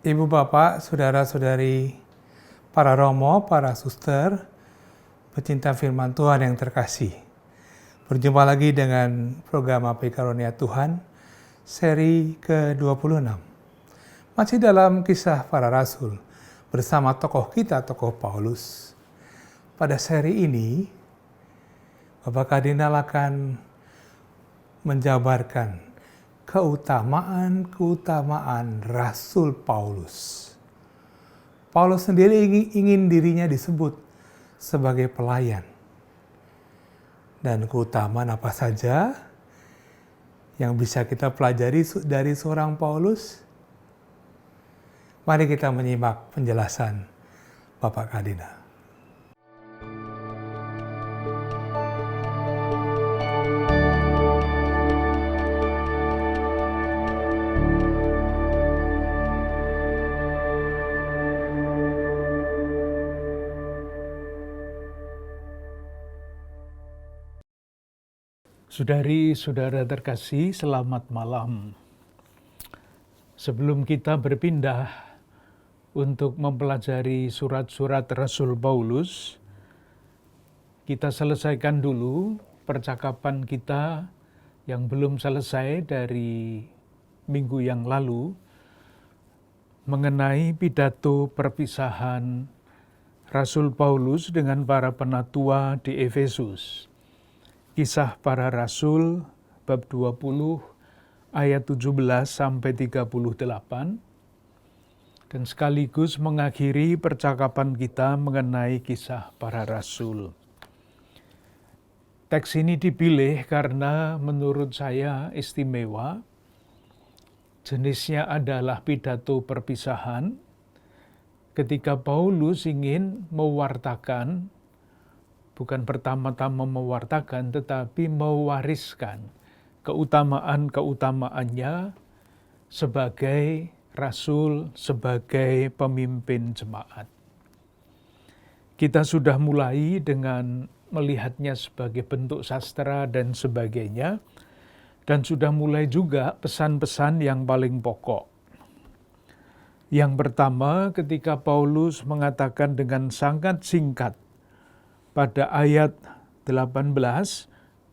Ibu bapak, saudara-saudari, para romo, para suster, pecinta firman Tuhan yang terkasih. Berjumpa lagi dengan program Apa Karunia Tuhan, seri ke-26. Masih dalam kisah para rasul, bersama tokoh kita, tokoh Paulus. Pada seri ini, Bapak Kardinal akan menjabarkan keutamaan Rasul Paulus. Paulus sendiri ingin dirinya disebut sebagai pelayan. Dan keutamaan apa saja yang bisa kita pelajari dari seorang Paulus? Mari kita menyimak penjelasan Bapak Kardinal. Saudari-saudara terkasih, selamat malam. Sebelum kita berpindah untuk mempelajari surat-surat Rasul Paulus, kita selesaikan dulu percakapan kita yang belum selesai dari minggu yang lalu mengenai pidato perpisahan Rasul Paulus dengan para penatua di Efesus. Kisah para Rasul bab 20 ayat 17 sampai 38 dan sekaligus mengakhiri percakapan kita mengenai kisah para rasul. Teks ini dipilih karena menurut saya istimewa. Jenisnya adalah pidato perpisahan ketika Paulus ingin mewartakan, bukan pertama-tama mewartakan, tetapi mewariskan keutamaan-keutamaannya sebagai rasul, sebagai pemimpin jemaat. Kita sudah mulai dengan melihatnya sebagai bentuk sastra dan sebagainya, dan sudah mulai juga pesan-pesan yang paling pokok. Yang pertama, ketika Paulus mengatakan dengan sangat singkat, pada ayat 18,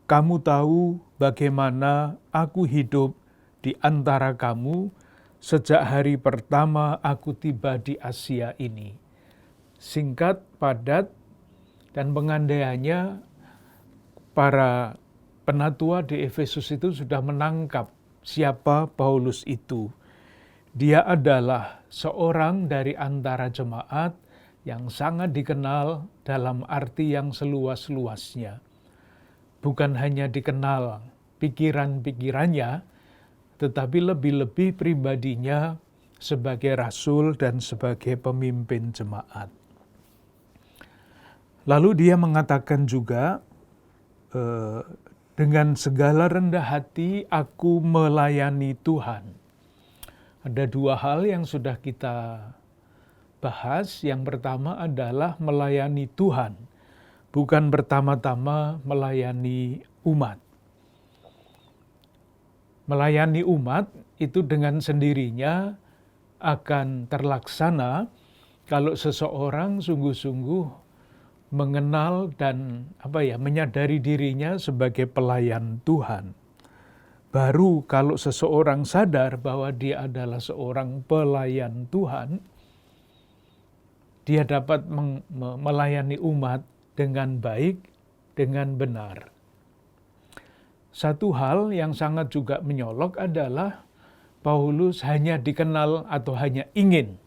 kamu tahu bagaimana aku hidup di antara kamu sejak hari pertama aku tiba di Asia ini. Singkat, padat, dan pengandaiannya para penatua di Efesus itu sudah menangkap siapa Paulus itu. Dia adalah seorang dari antara jemaat yang sangat dikenal dalam arti yang seluas-luasnya. Bukan hanya dikenal pikiran-pikirannya, tetapi lebih-lebih pribadinya sebagai rasul dan sebagai pemimpin jemaat. Lalu dia mengatakan juga, dengan segala rendah hati aku melayani Tuhan. Ada dua hal yang sudah kita bahas. Yang pertama adalah melayani Tuhan, bukan pertama-tama melayani umat. Melayani umat itu dengan sendirinya akan terlaksana kalau seseorang sungguh-sungguh mengenal dan menyadari dirinya sebagai pelayan Tuhan. Baru kalau seseorang sadar bahwa dia adalah seorang pelayan Tuhan, dia dapat melayani umat dengan baik, dengan benar. Satu hal yang sangat juga menyolok adalah Paulus hanya dikenal atau hanya ingin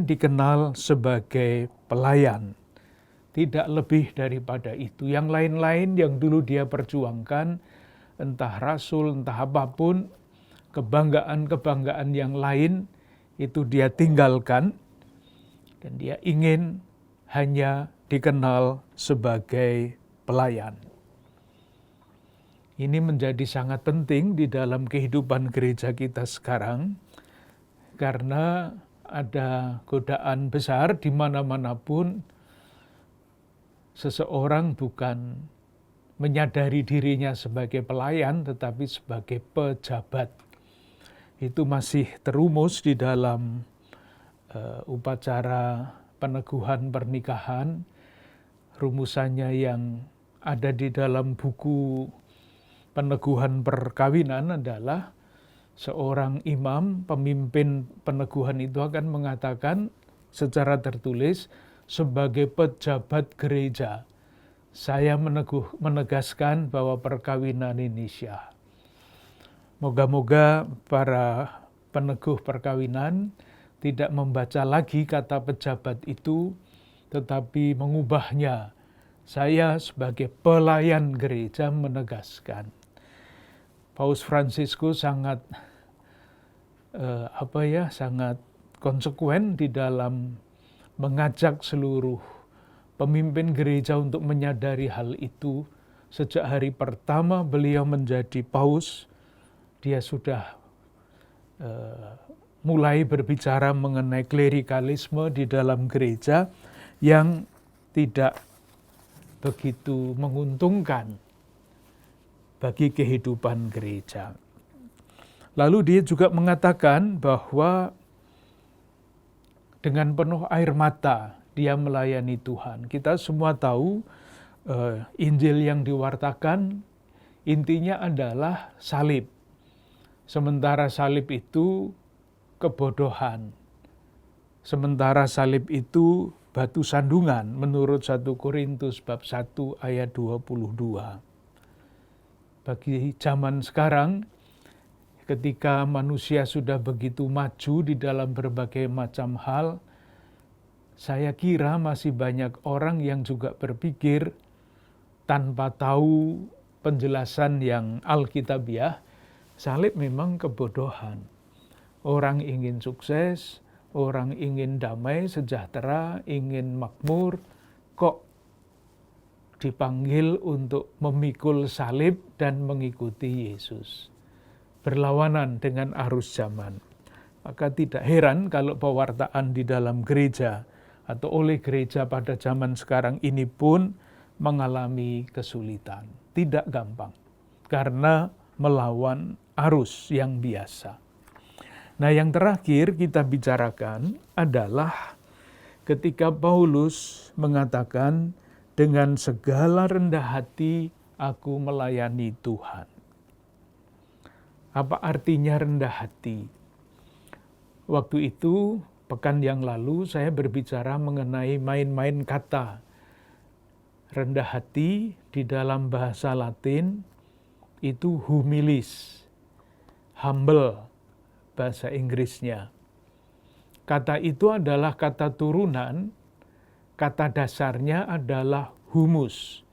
dikenal sebagai pelayan. Tidak lebih daripada itu. Yang lain-lain yang dulu dia perjuangkan, entah rasul, entah apapun, kebanggaan-kebanggaan yang lain, itu dia tinggalkan. Dan dia ingin hanya dikenal sebagai pelayan. Ini menjadi sangat penting di dalam kehidupan gereja kita sekarang, karena ada godaan besar di mana-mana pun seseorang bukan menyadari dirinya sebagai pelayan, tetapi sebagai pejabat. itu masih terumus di dalam upacara peneguhan pernikahan. Rumusannya yang ada di dalam buku peneguhan perkawinan adalah seorang imam, pemimpin peneguhan itu akan mengatakan secara tertulis, sebagai pejabat gereja, saya menegaskan bahwa perkawinan ini syah. Moga-moga para peneguh perkawinan tidak membaca lagi kata pejabat itu, tetapi mengubahnya. Saya sebagai pelayan gereja menegaskan. Paus Fransiskus sangat sangat konsekuen di dalam mengajak seluruh pemimpin gereja untuk menyadari hal itu. Sejak hari pertama beliau menjadi paus, dia sudah mulai berbicara mengenai klerikalisme di dalam gereja yang tidak begitu menguntungkan bagi kehidupan gereja. Lalu dia juga mengatakan bahwa dengan penuh air mata dia melayani Tuhan. Kita semua tahu Injil yang diwartakan intinya adalah salib. Sementara salib itu kebodohan. Sementara salib itu batu sandungan menurut 1 Korintus bab 1 ayat 22. Bagi zaman sekarang, ketika manusia sudah begitu maju di dalam berbagai macam hal, saya kira masih banyak orang yang juga berpikir tanpa tahu penjelasan yang alkitabiah, salib memang kebodohan. Orang ingin sukses, orang ingin damai, sejahtera, ingin makmur, kok dipanggil untuk memikul salib dan mengikuti Yesus. Berlawanan dengan arus zaman. Maka tidak heran kalau pewartaan di dalam gereja atau oleh gereja pada zaman sekarang ini pun mengalami kesulitan. Tidak gampang, karena melawan arus yang biasa. Nah, yang terakhir kita bicarakan adalah ketika Paulus mengatakan, dengan segala rendah hati aku melayani Tuhan. Apa artinya rendah hati? Waktu itu, pekan yang lalu saya berbicara mengenai main-main kata. Rendah hati di dalam bahasa Latin itu humilis, humble bahasa Inggrisnya. Kata itu adalah kata turunan, kata dasarnya adalah humus.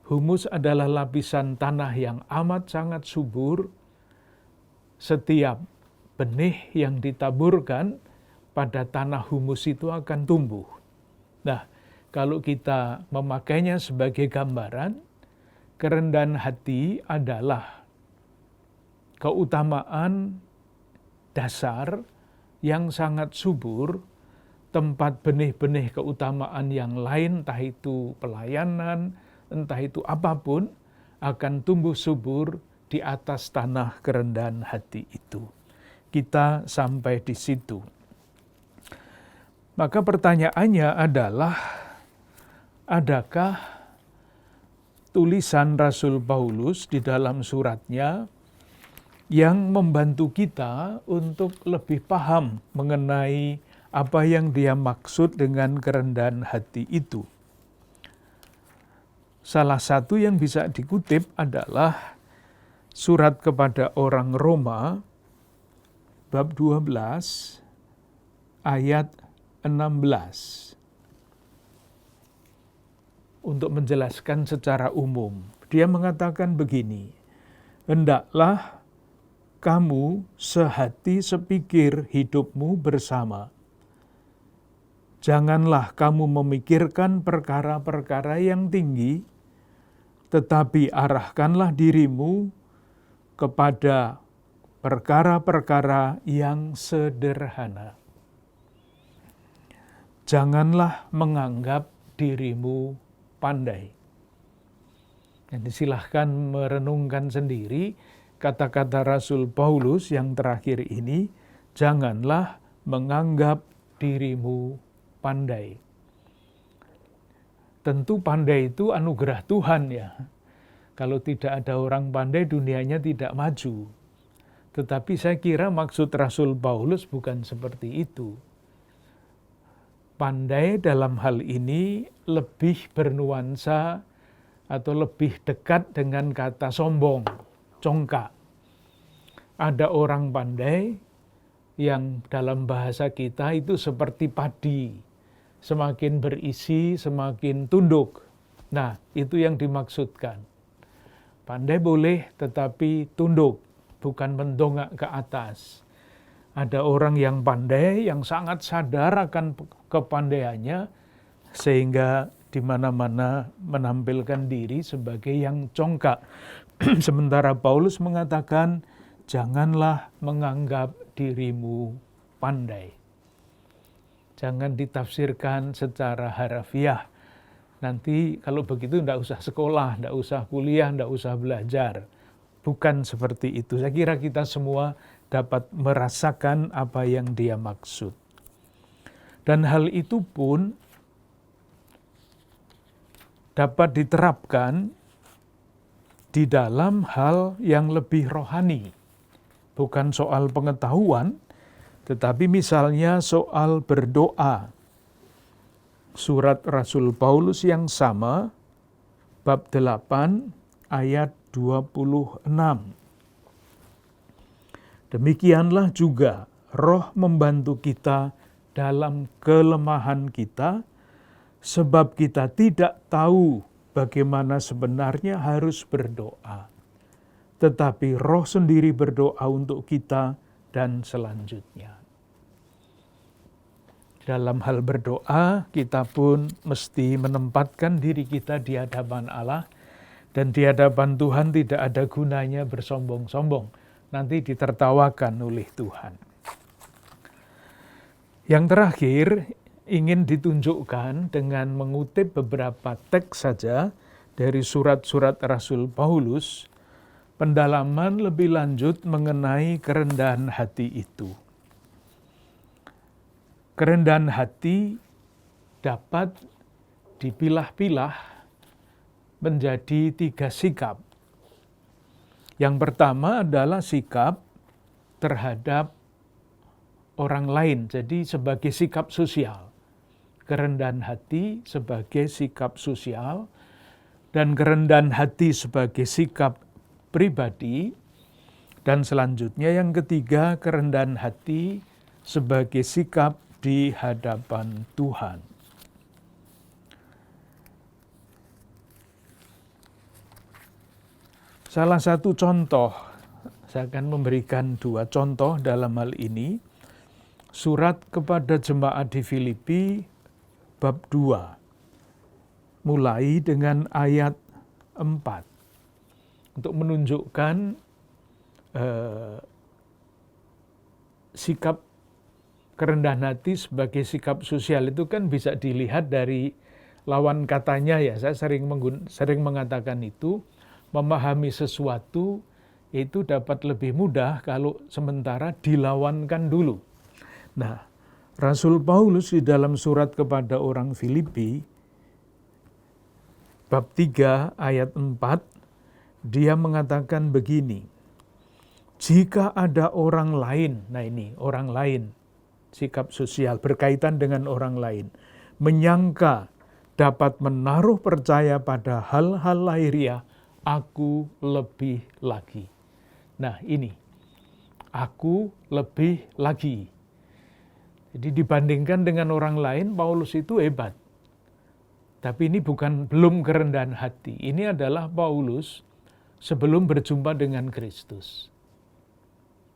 Humus adalah lapisan tanah yang amat sangat subur. Setiap benih yang ditaburkan pada tanah humus itu akan tumbuh. Nah, kalau kita memakainya sebagai gambaran, kerendahan hati adalah keutamaan dasar yang sangat subur, tempat benih-benih keutamaan yang lain, entah itu pelayanan, entah itu apapun, akan tumbuh subur di atas tanah kerendahan hati itu. Kita sampai di situ. Maka pertanyaannya adalah, adakah tulisan Rasul Paulus di dalam suratnya yang membantu kita untuk lebih paham mengenai apa yang dia maksud dengan kerendahan hati itu? Salah satu yang bisa dikutip adalah surat kepada orang Roma, bab 12, ayat 16. Untuk menjelaskan secara umum, dia mengatakan begini, hendaklah kamu sehati sepikir hidupmu bersama. Janganlah kamu memikirkan perkara-perkara yang tinggi, tetapi arahkanlah dirimu kepada perkara-perkara yang sederhana. Janganlah menganggap dirimu pandai. Jadi silahkan merenungkan sendiri, kata-kata Rasul Paulus yang terakhir ini, janganlah menganggap dirimu pandai. Tentu pandai itu anugerah Tuhan ya. Kalau tidak ada orang pandai, dunianya tidak maju. Tetapi saya kira maksud Rasul Paulus bukan seperti itu. Pandai dalam hal ini lebih bernuansa atau lebih dekat dengan kata sombong, congkak. Ada orang pandai yang dalam bahasa kita itu seperti padi, semakin berisi, semakin tunduk. Nah, itu yang dimaksudkan. Pandai boleh, tetapi tunduk, bukan mendongak ke atas. Ada orang yang pandai, yang sangat sadar akan kepandaiannya, sehingga di mana-mana menampilkan diri sebagai yang congkak. Sementara Paulus mengatakan, janganlah menganggap dirimu pandai. Jangan ditafsirkan secara harafiah. Nanti kalau begitu tidak usah sekolah, tidak usah kuliah, tidak usah belajar. Bukan seperti itu. Saya kira kita semua dapat merasakan apa yang dia maksud. Dan hal itu pun dapat diterapkan di dalam hal yang lebih rohani. Bukan soal pengetahuan, tetapi misalnya soal berdoa. Surat Rasul Paulus yang sama, bab 8, ayat 26. Demikianlah juga Roh membantu kita dalam kelemahan kita, sebab kita tidak tahu bagaimana sebenarnya harus berdoa. Tetapi Roh sendiri berdoa untuk kita dan selanjutnya. Dalam hal berdoa, kita pun mesti menempatkan diri kita di hadapan Allah, dan di hadapan Tuhan tidak ada gunanya bersombong-sombong. Nanti ditertawakan oleh Tuhan. Yang terakhir, ingin ditunjukkan dengan mengutip beberapa teks saja dari surat-surat Rasul Paulus, pendalaman lebih lanjut mengenai kerendahan hati itu. Kerendahan hati dapat dipilah-pilah menjadi 3 sikap. Yang pertama adalah sikap terhadap orang lain, jadi sebagai sikap sosial. Kerendahan hati sebagai sikap sosial, dan kerendahan hati sebagai sikap pribadi, dan selanjutnya yang ketiga, kerendahan hati sebagai sikap di hadapan Tuhan. Salah satu contoh, saya akan memberikan 2 contoh dalam hal ini. Surat kepada jemaat di Filipi, bab 2, mulai dengan ayat 4. Untuk menunjukkan sikap kerendahan hati sebagai sikap sosial itu kan bisa dilihat dari lawan katanya ya. Saya sering mengatakan itu, memahami sesuatu itu dapat lebih mudah kalau sementara dilawankan dulu. Nah, Rasul Paulus di dalam surat kepada orang Filipi, bab 3 ayat 4, dia mengatakan begini, jika ada orang lain, nah ini orang lain, sikap sosial berkaitan dengan orang lain, menyangka dapat menaruh percaya pada hal-hal lahiriah, aku lebih lagi. Nah ini, aku lebih lagi. Jadi dibandingkan dengan orang lain, Paulus itu hebat. Tapi ini belum kerendahan hati. Ini adalah Paulus sebelum berjumpa dengan Kristus.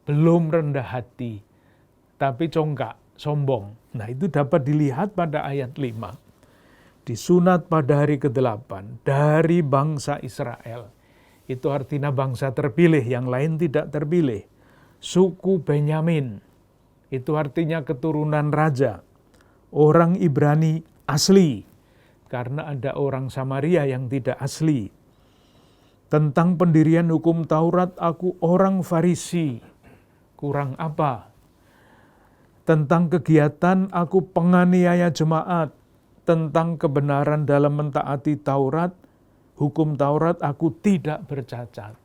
Belum rendah hati, tapi congkak, sombong. Nah itu dapat dilihat pada ayat 5. Disunat pada hari ke-8 dari bangsa Israel. Itu artinya bangsa terpilih, yang lain tidak terpilih. Suku Benyamin, itu artinya keturunan raja. Orang Ibrani asli, karena ada orang Samaria yang tidak asli. Tentang pendirian hukum Taurat, aku orang Farisi. Kurang apa? Tentang kegiatan, aku penganiaya jemaat. Tentang kebenaran dalam mentaati Taurat, hukum Taurat, aku tidak bercacat.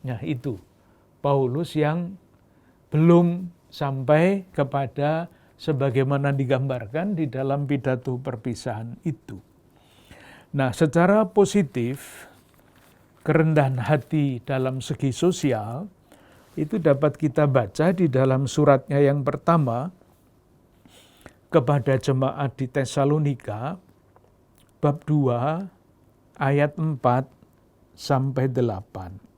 Nah itu, Paulus yang belum sampai kepada sebagaimana digambarkan di dalam pidato perpisahan itu. Nah, secara positif, kerendahan hati dalam segi sosial itu dapat kita baca di dalam suratnya yang pertama kepada jemaat di Tesalonika, bab 2, ayat 4 sampai 8.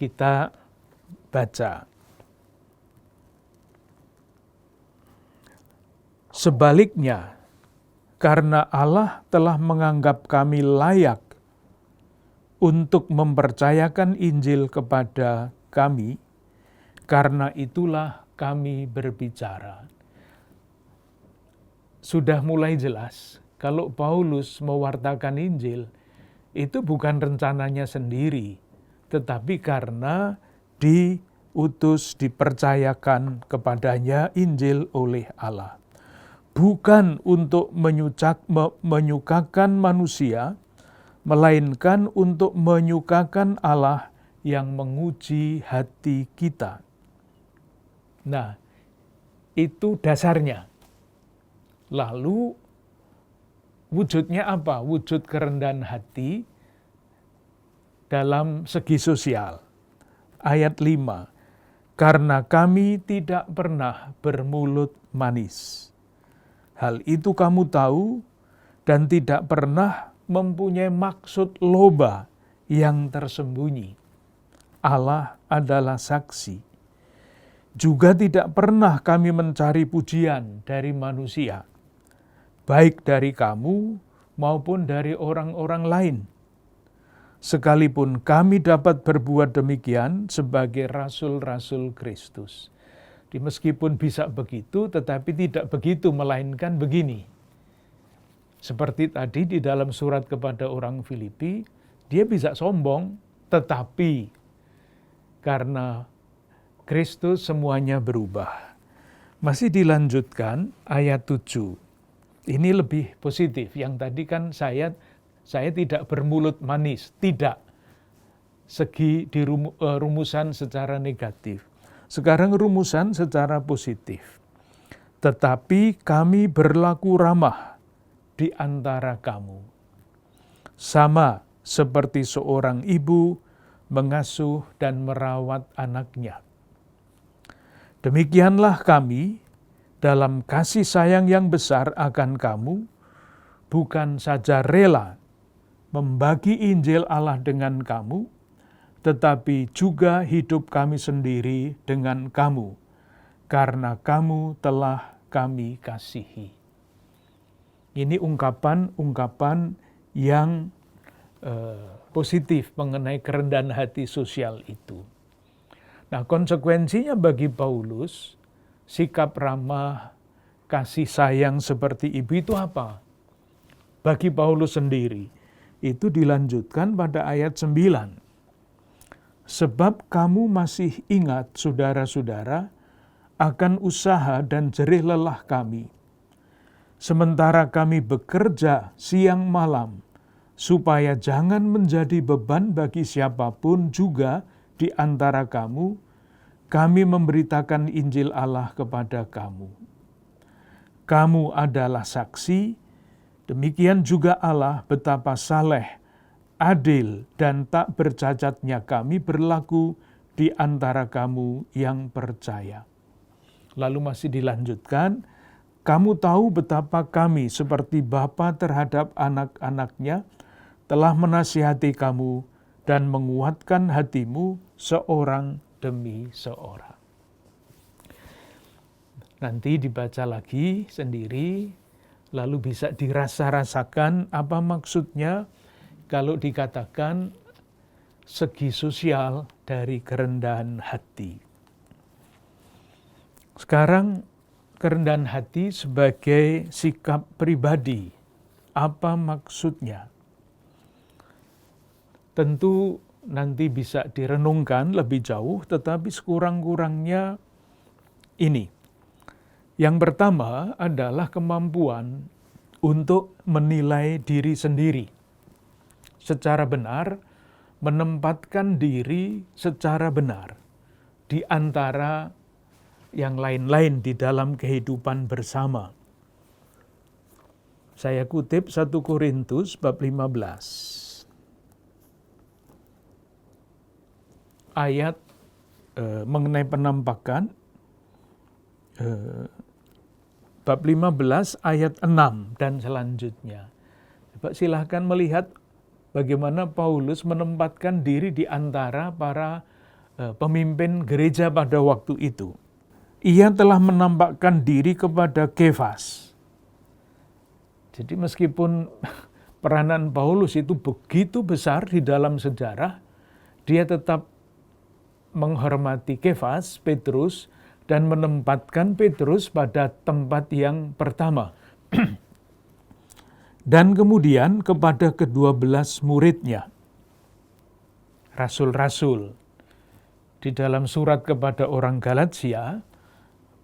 Kita baca. Sebaliknya, karena Allah telah menganggap kami layak untuk mempercayakan Injil kepada kami, karena itulah kami berbicara. Sudah mulai jelas, kalau Paulus mewartakan Injil, itu bukan rencananya sendiri, tetapi karena diutus, dipercayakan kepadanya Injil oleh Allah. Bukan untuk menyukakan manusia, melainkan untuk menyukakan Allah yang menguji hati kita. Nah, itu dasarnya. Lalu, wujudnya apa? Wujud kerendahan hati dalam segi sosial. Ayat 5, karena kami tidak pernah bermulut manis. Hal itu kamu tahu dan tidak pernah mempunyai maksud loba yang tersembunyi. Allah adalah saksi. Juga tidak pernah kami mencari pujian dari manusia, baik dari kamu maupun dari orang-orang lain. Sekalipun kami dapat berbuat demikian sebagai rasul-rasul Kristus. Meskipun bisa begitu, tetapi tidak begitu, melainkan begini. Seperti tadi di dalam surat kepada orang Filipi, dia bisa sombong, tetapi karena Kristus semuanya berubah. Masih dilanjutkan ayat 7. Ini lebih positif. Yang tadi kan saya tidak bermulut manis, tidak. Segi di rumusan secara negatif. Sekarang rumusan secara positif. Tetapi kami berlaku ramah di antara kamu. Sama seperti seorang ibu mengasuh dan merawat anaknya. Demikianlah kami dalam kasih sayang yang besar akan kamu, bukan saja rela membagi Injil Allah dengan kamu, tetapi juga hidup kami sendiri dengan kamu, karena kamu telah kami kasihi. Ini ungkapan-ungkapan yang positif mengenai kerendahan hati sosial itu. Nah, konsekuensinya bagi Paulus, sikap ramah, kasih sayang seperti ibu itu apa? Bagi Paulus sendiri, itu dilanjutkan pada ayat 9. Sebab kamu masih ingat, saudara-saudara, akan usaha dan jerih lelah kami. Sementara kami bekerja siang malam, supaya jangan menjadi beban bagi siapapun juga di antara kamu, kami memberitakan Injil Allah kepada kamu. Kamu adalah saksi, demikian juga Allah betapa saleh, adil dan tak bercacatnya kami berlaku di antara kamu yang percaya. Lalu masih dilanjutkan, kamu tahu betapa kami seperti bapa terhadap anak-anaknya telah menasihati kamu dan menguatkan hatimu seorang demi seorang. Nanti dibaca lagi sendiri, lalu bisa dirasa-rasakan apa maksudnya kalau dikatakan segi sosial dari kerendahan hati. Sekarang kerendahan hati sebagai sikap pribadi Apa maksudnya? Tentu nanti bisa direnungkan lebih jauh, tetapi sekurang-kurangnya ini. Yang pertama adalah kemampuan untuk menilai diri sendiri secara benar, menempatkan diri secara benar di antara yang lain-lain di dalam kehidupan bersama. Saya kutip 1 Korintus bab 15. Ayat mengenai penampakan, bab 15 ayat 6 dan selanjutnya. Coba silahkan melihat bagaimana Paulus menempatkan diri di antara para pemimpin gereja pada waktu itu. Ia telah menampakkan diri kepada Kefas. Jadi meskipun peranan Paulus itu begitu besar di dalam sejarah, dia tetap menghormati Kefas, Petrus, dan menempatkan Petrus pada tempat yang pertama. Dan kemudian kepada ke-12 muridnya, rasul-rasul. Di dalam surat kepada orang Galatia,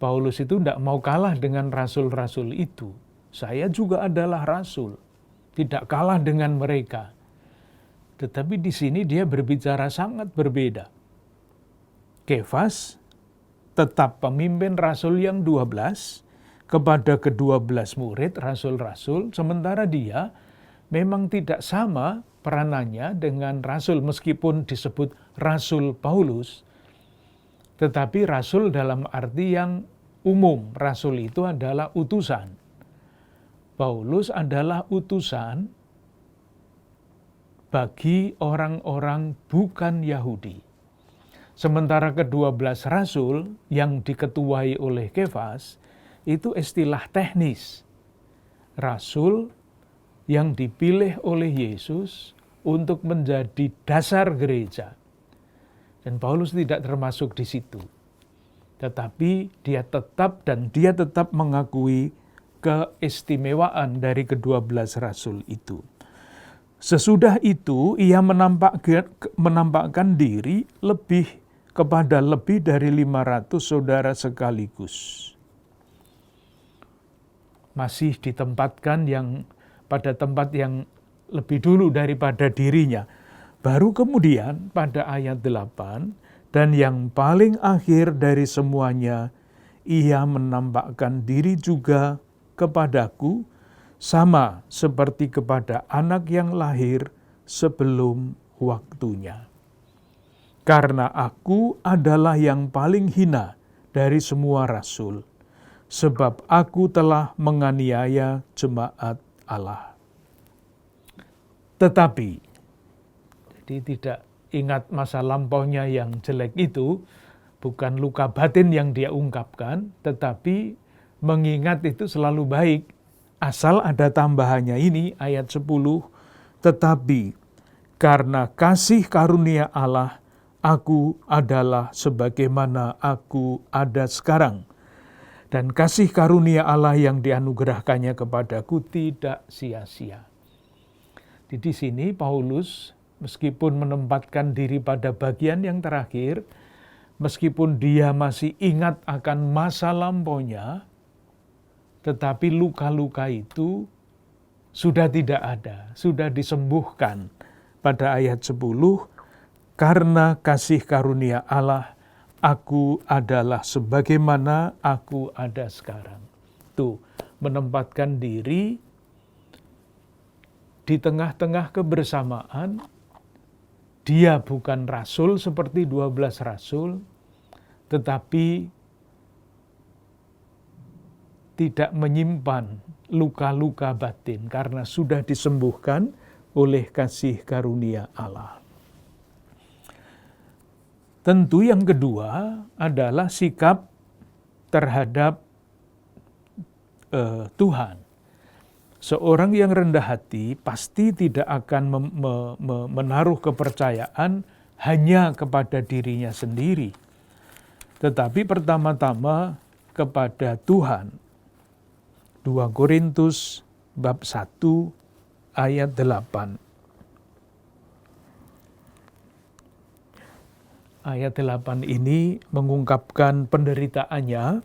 Paulus itu tidak mau kalah dengan rasul-rasul itu. Saya juga adalah rasul, tidak kalah dengan mereka. Tetapi di sini dia berbicara sangat berbeda. Kefas tetap pemimpin rasul yang 12 kepada ke-12 murid rasul-rasul, sementara dia memang tidak sama peranannya dengan rasul meskipun disebut rasul Paulus, tetapi rasul dalam arti yang umum. Rasul itu adalah utusan. Paulus adalah utusan bagi orang-orang bukan Yahudi. Sementara ke-12 rasul yang diketuai oleh Kefas itu istilah teknis. Rasul yang dipilih oleh Yesus untuk menjadi dasar gereja. Dan Paulus tidak termasuk di situ. Tetapi dia tetap mengakui keistimewaan dari ke-12 rasul itu. Sesudah itu ia menampakkan diri kepada lebih dari 500 saudara sekaligus. Masih ditempatkan pada tempat yang lebih dulu daripada dirinya. Baru kemudian pada ayat 8, dan yang paling akhir dari semuanya, ia menampakkan diri juga kepadaku, sama seperti kepada anak yang lahir sebelum waktunya. Karena aku adalah yang paling hina dari semua rasul, sebab aku telah menganiaya jemaat Allah. Tetapi, jadi tidak ingat masa lampaunya yang jelek itu, bukan luka batin yang dia ungkapkan, tetapi mengingat itu selalu baik. Asal ada tambahannya ini, ayat 10, tetapi karena kasih karunia Allah, aku adalah sebagaimana aku ada sekarang. Dan kasih karunia Allah yang dianugerahkannya kepadaku tidak sia-sia. Di sini Paulus meskipun menempatkan diri pada bagian yang terakhir, meskipun dia masih ingat akan masa lampaunya, tetapi luka-luka itu sudah tidak ada, sudah disembuhkan. Pada ayat 10, karena kasih karunia Allah, aku adalah sebagaimana aku ada sekarang. Tuh, menempatkan diri di tengah-tengah kebersamaan. Dia bukan rasul seperti 12 rasul, tetapi tidak menyimpan luka-luka batin karena sudah disembuhkan oleh kasih karunia Allah. Tentu yang kedua adalah sikap terhadap Tuhan. Seorang yang rendah hati pasti tidak akan menaruh kepercayaan hanya kepada dirinya sendiri, tetapi pertama-tama kepada Tuhan. 2 Korintus bab 1 ayat 8. Ayat 8 ini mengungkapkan penderitaannya.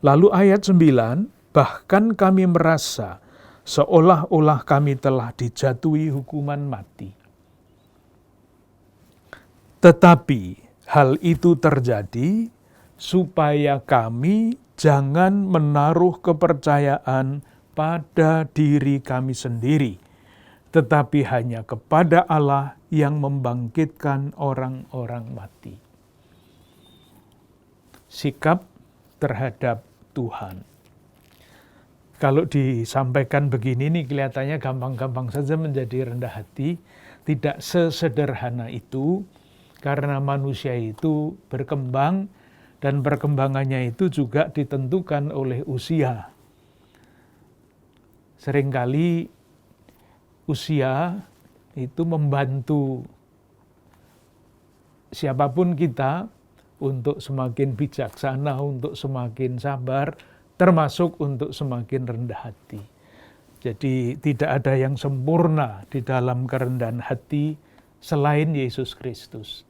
Lalu ayat 9, bahkan kami merasa seolah-olah kami telah dijatuhi hukuman mati. Tetapi hal itu terjadi supaya kami jangan menaruh kepercayaan pada diri kami sendiri, tetapi hanya kepada Allah yang membangkitkan orang-orang mati. Sikap terhadap Tuhan. Kalau disampaikan begini nih kelihatannya gampang-gampang saja menjadi rendah hati. Tidak sesederhana itu, karena manusia itu berkembang dan perkembangannya itu juga ditentukan oleh usia. Seringkali usia itu membantu siapapun kita untuk semakin bijaksana, untuk semakin sabar, termasuk untuk semakin rendah hati. Jadi tidak ada yang sempurna di dalam kerendahan hati selain Yesus Kristus.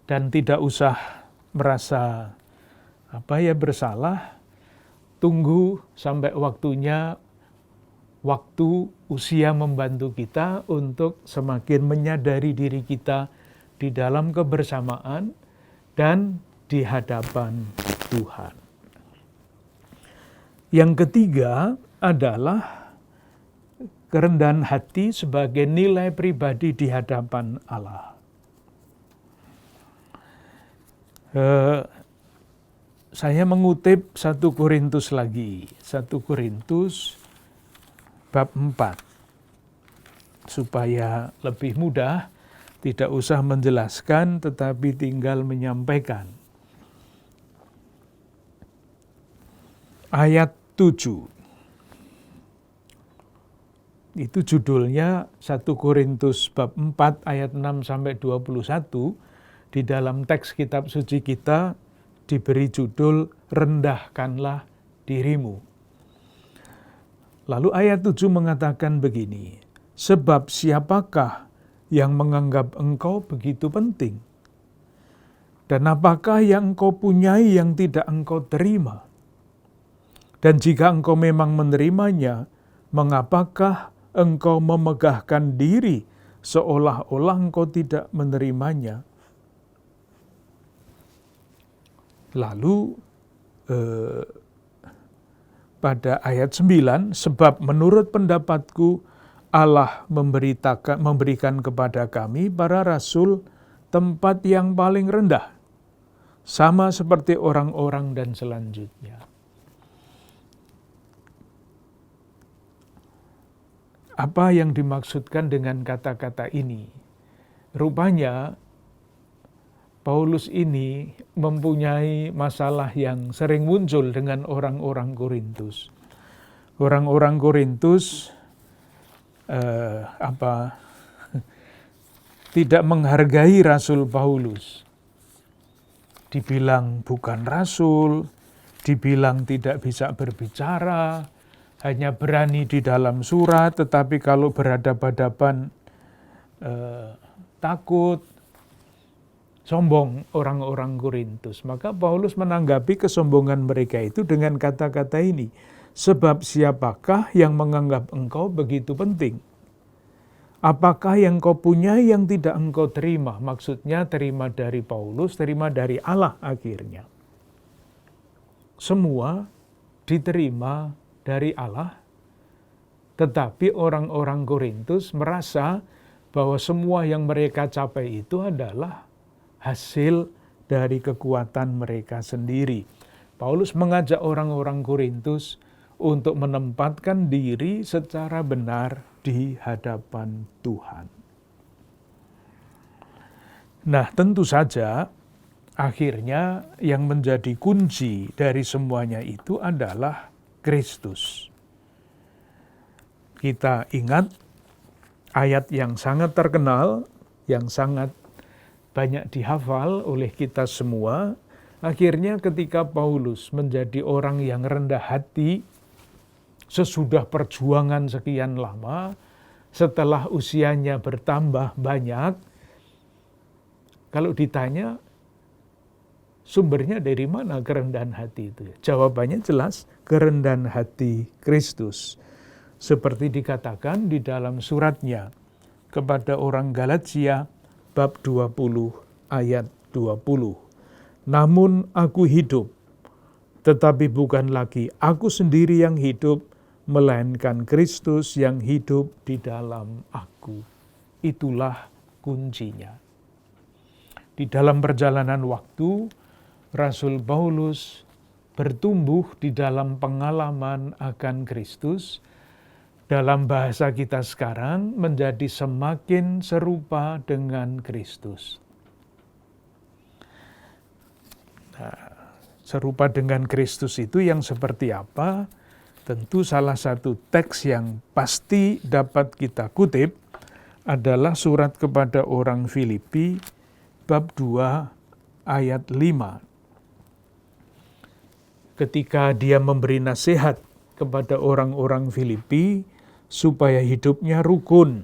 Dan tidak usah merasa bersalah, tunggu sampai waktunya, waktu usia membantu kita untuk semakin menyadari diri kita di dalam kebersamaan dan di hadapan Tuhan. Yang ketiga adalah kerendahan hati sebagai nilai pribadi di hadapan Allah. Saya mengutip 1 Korintus lagi, 1 Korintus bab 4, supaya lebih mudah, tidak usah menjelaskan tetapi tinggal menyampaikan. Ayat 7. Itu judulnya 1 Korintus bab 4 ayat 6 sampai 21. Di dalam teks kitab suci kita diberi judul rendahkanlah dirimu. Lalu ayat 7 mengatakan begini, sebab siapakah yang menganggap engkau begitu penting? Dan apakah yang engkau punyai yang tidak engkau terima? Dan jika engkau memang menerimanya, mengapakah engkau memegahkan diri seolah-olah engkau tidak menerimanya? Lalu pada ayat 9, sebab menurut pendapatku Allah memberikan kepada kami para rasul tempat yang paling rendah, sama seperti orang-orang dan selanjutnya. Apa yang dimaksudkan dengan kata-kata ini? Rupanya Paulus ini mempunyai masalah yang sering muncul dengan orang-orang Korintus. Orang-orang Korintus tidak menghargai Rasul Paulus. Dibilang bukan rasul, dibilang tidak bisa berbicara, hanya berani di dalam surat, tetapi kalau berhadapan-hadapan takut, sombong orang-orang Korintus. Maka Paulus menanggapi kesombongan mereka itu dengan kata-kata ini. Sebab siapakah yang menganggap engkau begitu penting? Apakah yang kau punya yang tidak engkau terima? Maksudnya terima dari Paulus, terima dari Allah akhirnya. Semua diterima dari Allah, tetapi orang-orang Korintus merasa bahwa semua yang mereka capai itu adalah hasil dari kekuatan mereka sendiri. Paulus mengajak orang-orang Korintus untuk menempatkan diri secara benar di hadapan Tuhan. Nah, tentu saja akhirnya yang menjadi kunci dari semuanya itu adalah Kristus. Kita ingat ayat yang sangat terkenal, yang sangat banyak dihafal oleh kita semua. Akhirnya ketika Paulus menjadi orang yang rendah hati, sesudah perjuangan sekian lama, setelah usianya bertambah banyak, kalau ditanya sumbernya dari mana kerendahan hati itu? Jawabannya jelas, kerendahan hati Kristus. Seperti dikatakan di dalam suratnya kepada orang Galatia bab 20 ayat 20. Namun aku hidup, tetapi bukan lagi aku sendiri yang hidup, melainkan Kristus yang hidup di dalam aku. Itulah kuncinya. Di dalam perjalanan waktu, Rasul Paulus bertumbuh di dalam pengalaman akan Kristus. Dalam bahasa kita sekarang, menjadi semakin serupa dengan Kristus. Nah, serupa dengan Kristus itu yang seperti apa? Tentu salah satu teks yang pasti dapat kita kutip adalah surat kepada orang Filipi bab 2 ayat 5. Ketika dia memberi nasihat kepada orang-orang Filipi supaya hidupnya rukun.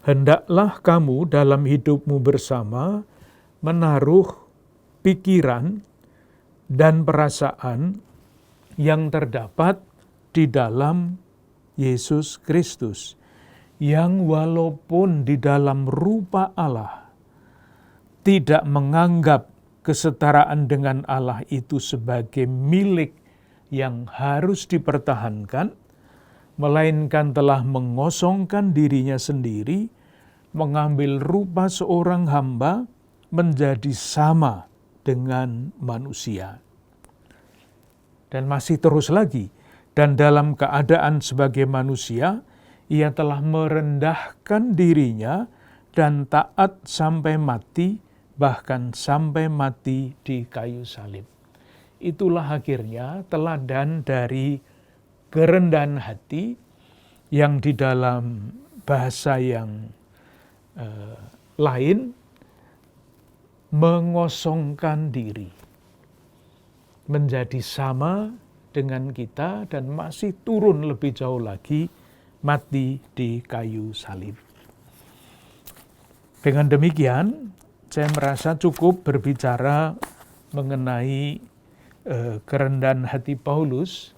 Hendaklah kamu dalam hidupmu bersama menaruh pikiran dan perasaan yang terdapat di dalam Yesus Kristus, yang walaupun di dalam rupa Allah tidak menganggap kesetaraan dengan Allah itu sebagai milik yang harus dipertahankan, melainkan telah mengosongkan dirinya sendiri, mengambil rupa seorang hamba, menjadi sama dengan manusia. Dan masih terus lagi, dan dalam keadaan sebagai manusia, ia telah merendahkan dirinya dan taat sampai mati, bahkan sampai mati di kayu salib. Itulah akhirnya teladan dari kerendahan hati yang di dalam bahasa yang lain mengosongkan diri, menjadi sama dengan kita dan masih turun lebih jauh lagi, mati di kayu salib. Dengan demikian, saya merasa cukup berbicara mengenai kerendahan hati Paulus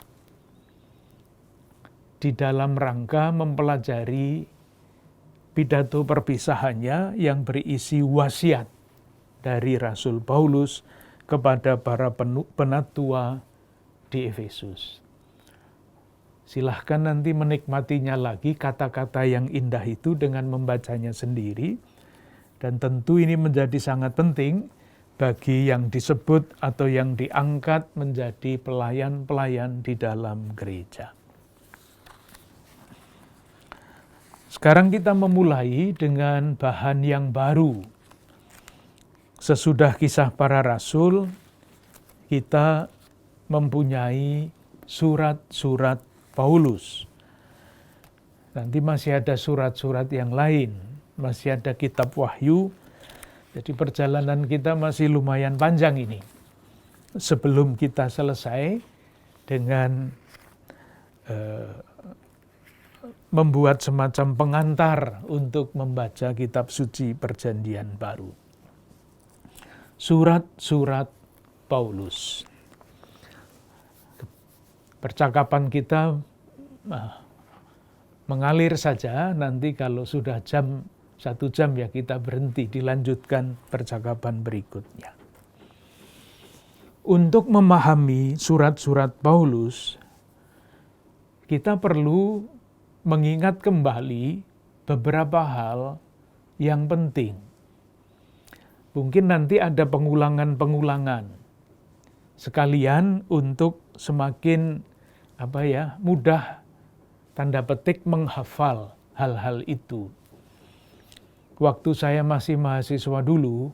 di dalam rangka mempelajari pidato perpisahannya yang berisi wasiat dari Rasul Paulus kepada para penatua di Efesus. Silahkan nanti menikmatinya lagi kata-kata yang indah itu dengan membacanya sendiri. Dan tentu ini menjadi sangat penting bagi yang disebut atau yang diangkat menjadi pelayan-pelayan di dalam gereja. Sekarang kita memulai dengan bahan yang baru. Sesudah kisah para rasul, kita mempunyai surat-surat Paulus. Nanti masih ada surat-surat yang lain, masih ada kitab Wahyu. Jadi perjalanan kita masih lumayan panjang ini. Sebelum kita selesai dengan membuat semacam pengantar untuk membaca kitab suci Perjanjian Baru. Surat-surat Paulus. Percakapan kita mengalir saja, nanti kalau sudah 1 jam ya kita berhenti, dilanjutkan percakapan berikutnya. Untuk memahami surat-surat Paulus, kita perlu mengingat kembali beberapa hal yang penting. Mungkin nanti ada pengulangan-pengulangan, sekalian untuk semakin mudah tanda petik menghafal hal-hal itu. Waktu saya masih mahasiswa dulu,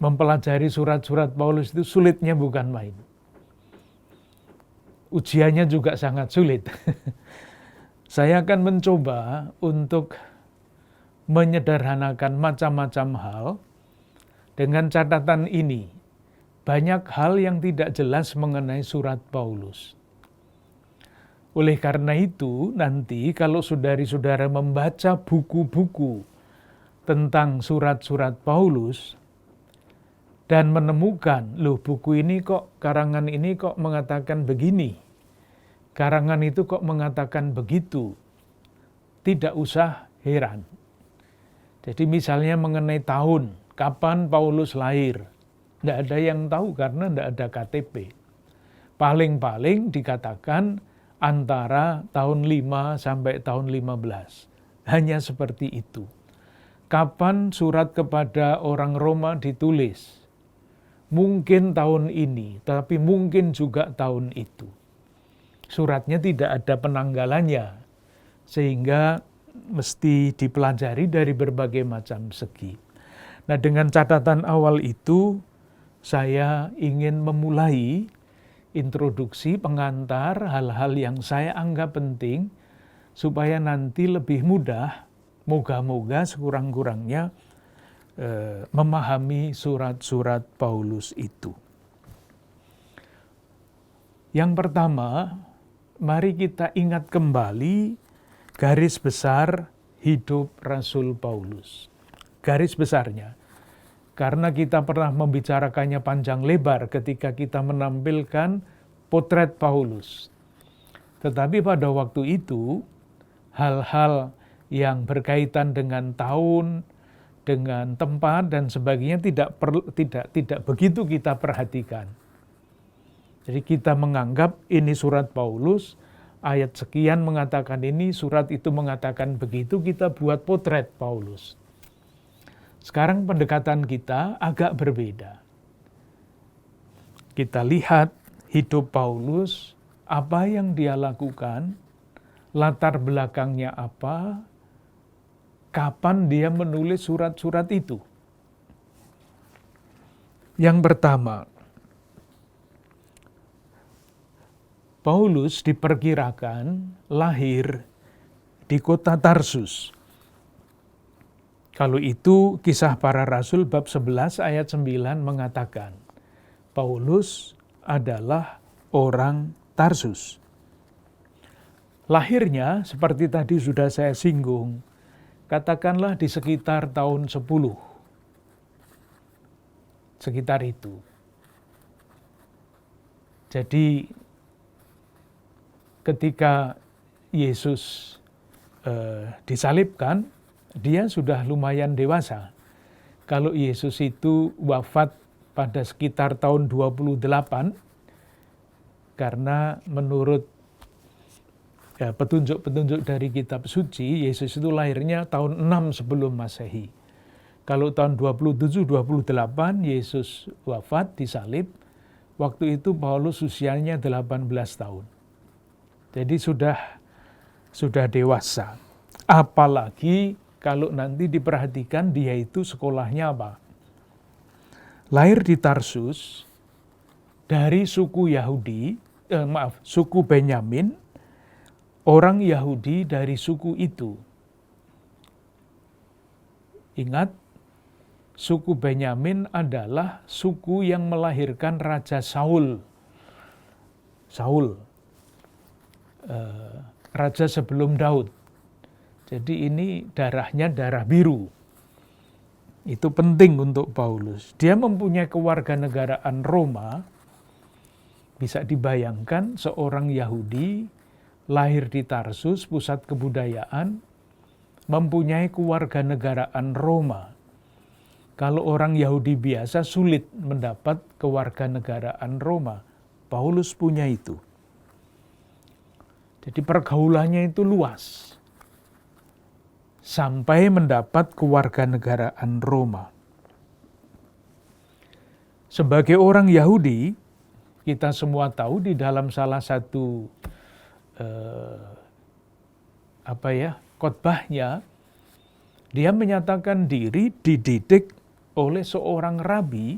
mempelajari surat-surat Paulus itu sulitnya bukan main. Ujiannya juga sangat sulit. Saya akan mencoba untuk menyederhanakan macam-macam hal dengan catatan ini. Banyak hal yang tidak jelas mengenai surat Paulus. Oleh karena itu, nanti kalau saudara-saudara membaca buku-buku tentang surat-surat Paulus dan menemukan, loh buku ini kok, karangan ini kok mengatakan begini, karangan itu kok mengatakan begitu, tidak usah heran. Jadi misalnya mengenai tahun, kapan Paulus lahir, tidak ada yang tahu karena tidak ada KTP. Paling-paling dikatakan antara tahun 5 sampai tahun 15. Hanya seperti itu. Kapan surat kepada orang Roma ditulis? Mungkin tahun ini, tapi mungkin juga tahun itu. Suratnya tidak ada penanggalannya, sehingga mesti dipelajari dari berbagai macam segi. Nah, dengan catatan awal itu, saya ingin memulai introduksi pengantar hal-hal yang saya anggap penting supaya nanti lebih mudah, moga-moga sekurang-kurangnya memahami surat-surat Paulus itu. Yang pertama, mari kita ingat kembali garis besar hidup Rasul Paulus. Garis besarnya. Karena kita pernah membicarakannya panjang lebar ketika kita menampilkan potret Paulus. Tetapi pada waktu itu, hal-hal yang berkaitan dengan tahun, dengan tempat dan sebagainya tidak begitu kita perhatikan. Jadi kita menganggap ini surat Paulus, ayat sekian mengatakan ini, surat itu mengatakan begitu, kita buat potret Paulus. Sekarang pendekatan kita agak berbeda. Kita lihat hidup Paulus, apa yang dia lakukan, latar belakangnya apa, kapan dia menulis surat-surat itu. Yang pertama, Paulus diperkirakan lahir di kota Tarsus. Kalau itu Kisah Para Rasul bab 11 ayat 9 mengatakan, Paulus adalah orang Tarsus. Lahirnya seperti tadi sudah saya singgung, katakanlah di sekitar tahun 10. Sekitar itu. Jadi ketika Yesus disalibkan, dia sudah lumayan dewasa. Kalau Yesus itu wafat pada sekitar tahun 28, karena menurut petunjuk-petunjuk dari kitab suci, Yesus itu lahirnya tahun 6 sebelum Masehi. Kalau tahun 27-28, Yesus wafat, disalib. Waktu itu Paulus usianya 18 tahun. Jadi sudah dewasa. Apalagi kalau nanti diperhatikan dia itu sekolahnya apa? Lahir di Tarsus dari suku suku Benyamin, orang Yahudi dari suku itu. Ingat, suku Benyamin adalah suku yang melahirkan Raja Saul. Raja sebelum Daud. Jadi ini darahnya darah biru. Itu penting untuk Paulus. Dia mempunyai kewarganegaraan Roma. Bisa dibayangkan seorang Yahudi lahir di Tarsus, pusat kebudayaan, mempunyai kewarganegaraan Roma. Kalau orang Yahudi biasa sulit mendapat kewarganegaraan Roma. Paulus punya itu. Jadi pergaulannya itu luas. Sampai mendapat kewarganegaraan Roma. Sebagai orang Yahudi, kita semua tahu di dalam salah satu khotbahnya, dia menyatakan diri dididik oleh seorang rabi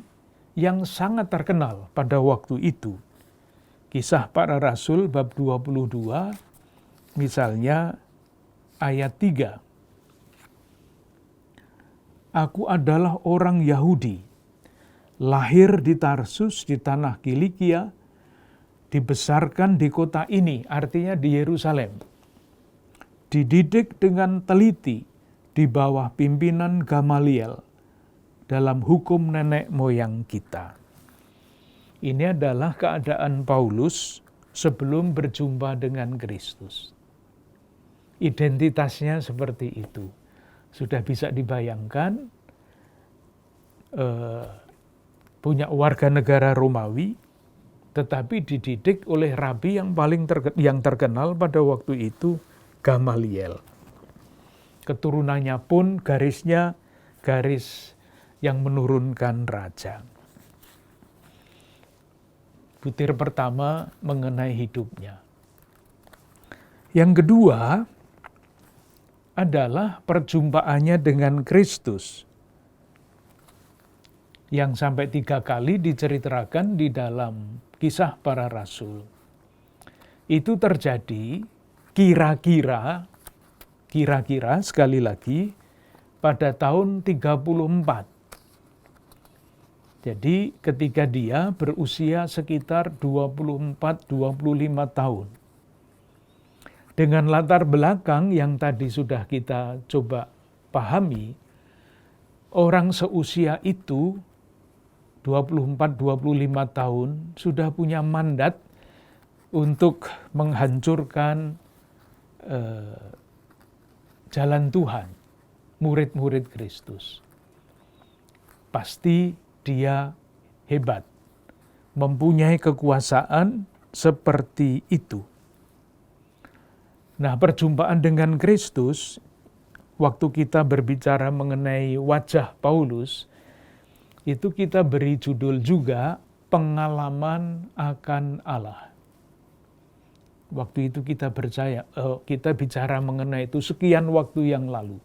yang sangat terkenal pada waktu itu. Kisah Para Rasul bab 22, misalnya ayat 3. Aku adalah orang Yahudi, lahir di Tarsus di tanah Kilikia, dibesarkan di kota ini, artinya di Yerusalem. Dididik dengan teliti di bawah pimpinan Gamaliel dalam hukum nenek moyang kita. Ini adalah keadaan Paulus sebelum berjumpa dengan Kristus. Identitasnya seperti itu. Sudah bisa dibayangkan, punya warga negara Romawi, tetapi dididik oleh rabi yang paling terkenal pada waktu itu, Gamaliel. Keturunannya pun garisnya garis yang menurunkan raja. Butir pertama mengenai hidupnya. Yang kedua adalah perjumpaannya dengan Kristus, yang sampai 3 kali diceritakan di dalam Kisah Para Rasul. Itu terjadi kira-kira sekali lagi pada tahun 34. Jadi ketika dia berusia sekitar 24-25 tahun. Dengan latar belakang yang tadi sudah kita coba pahami, orang seusia itu 24-25 tahun sudah punya mandat untuk menghancurkan jalan Tuhan, murid-murid Kristus. Pasti dia hebat, mempunyai kekuasaan seperti itu. Nah, perjumpaan dengan Kristus, waktu kita berbicara mengenai wajah Paulus, itu kita beri judul juga pengalaman akan Allah. Waktu itu kita bicara mengenai itu sekian waktu yang lalu.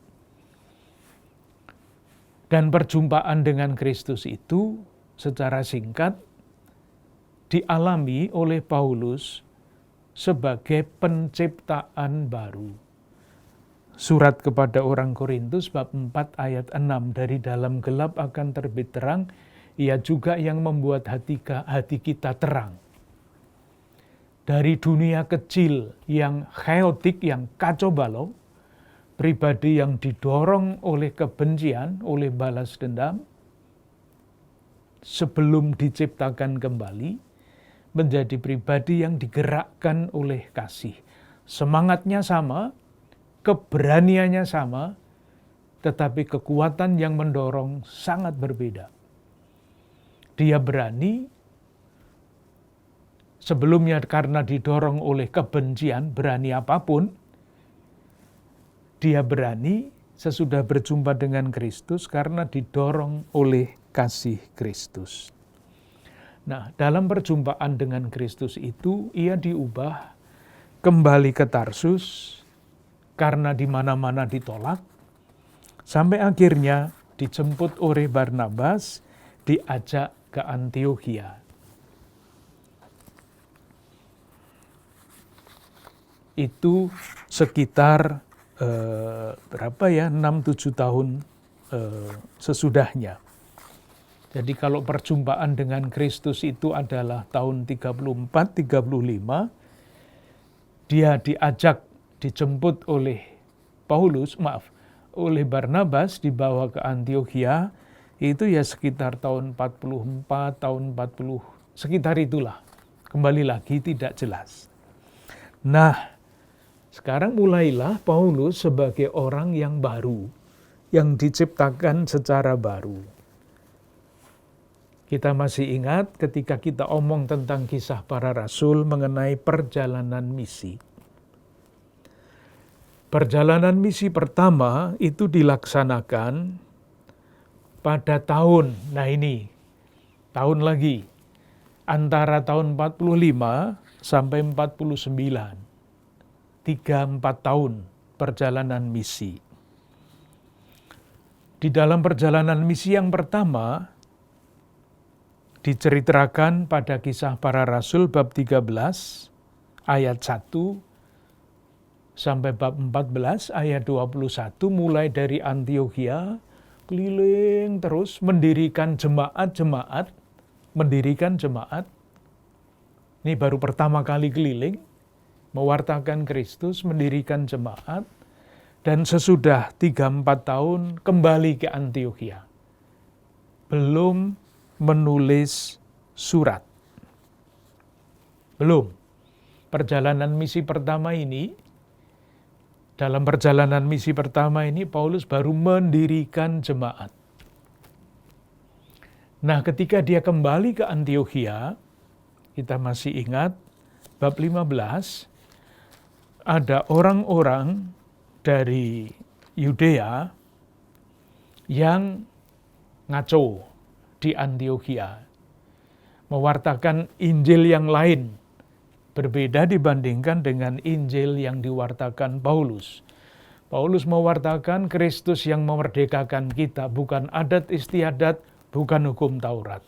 Dan perjumpaan dengan Kristus itu secara singkat dialami oleh Paulus sebagai penciptaan baru. Surat kepada orang Korintus bab 4 ayat 6, dari dalam gelap akan terbit terang, ia juga yang membuat hati kita terang. Dari dunia kecil yang chaotic, yang kacau balau, pribadi yang didorong oleh kebencian, oleh balas dendam, sebelum diciptakan kembali, menjadi pribadi yang digerakkan oleh kasih. Semangatnya sama, keberaniannya sama, tetapi kekuatan yang mendorong sangat berbeda. Dia berani, sebelumnya karena didorong oleh kebencian, berani apapun. Dia berani sesudah berjumpa dengan Kristus karena didorong oleh kasih Kristus. Nah, dalam perjumpaan dengan Kristus itu, ia diubah kembali ke Tarsus karena di mana-mana ditolak, sampai akhirnya dijemput oleh Barnabas, diajak ke Antiokhia. Itu sekitar 6-7 tahun sesudahnya. Jadi kalau perjumpaan dengan Kristus itu adalah tahun 34-35, dia dijemput oleh oleh Barnabas, dibawa ke Antiokhia, itu ya sekitar tahun 44, tahun 40, sekitar itulah. Kembali lagi tidak jelas. Nah, sekarang mulailah Paulus sebagai orang yang baru, yang diciptakan secara baru. Kita masih ingat ketika kita omong tentang Kisah Para Rasul mengenai perjalanan misi. Perjalanan misi pertama itu dilaksanakan pada tahun, tahun lagi, antara tahun 45 sampai 49. 3-4 tahun perjalanan misi. Di dalam perjalanan misi yang pertama, diceritakan pada Kisah Para Rasul bab 13 ayat 1 sampai bab 14 ayat 21, mulai dari Antiokhia keliling terus mendirikan jemaat Ini baru pertama kali keliling, mewartakan Kristus, mendirikan jemaat, dan sesudah 3-4 tahun kembali ke Antiokhia. Belum menulis surat. Belum. Perjalanan misi pertama ini, dalam perjalanan misi pertama ini Paulus baru mendirikan jemaat. Nah, ketika dia kembali ke Antiokhia, kita masih ingat bab 15, ada orang-orang dari Yudea yang ngaco di Antiokhia, mewartakan Injil yang lain, berbeda dibandingkan dengan Injil yang diwartakan Paulus. Paulus mewartakan Kristus yang memerdekakan kita, bukan adat istiadat, bukan hukum Taurat.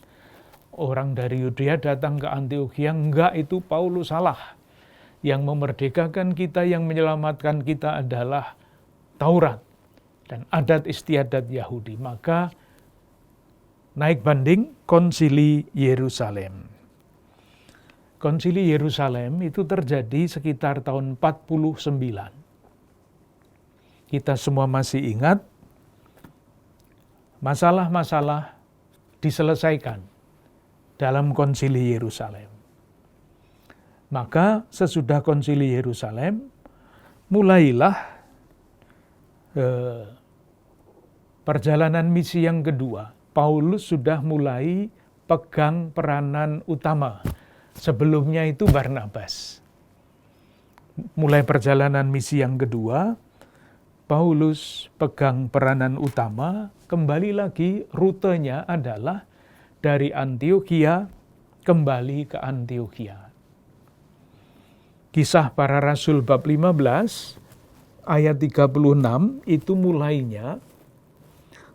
Orang dari Yudea datang ke Antiokhia, enggak, itu Paulus salah. Yang memerdekakan kita, yang menyelamatkan kita adalah Taurat dan adat istiadat Yahudi. Maka naik banding Konsili Yerusalem. Konsili Yerusalem itu terjadi sekitar tahun 49. Kita semua masih ingat, masalah-masalah diselesaikan dalam Konsili Yerusalem. Maka sesudah Konsili Yerusalem, mulailah perjalanan misi yang kedua. Paulus sudah mulai pegang peranan utama. Sebelumnya itu Barnabas. Mulai perjalanan misi yang kedua, Paulus pegang peranan utama. Kembali lagi rutenya adalah dari Antiokhia kembali ke Antiokhia. Kisah Para Rasul bab 15 ayat 36 itu mulainya,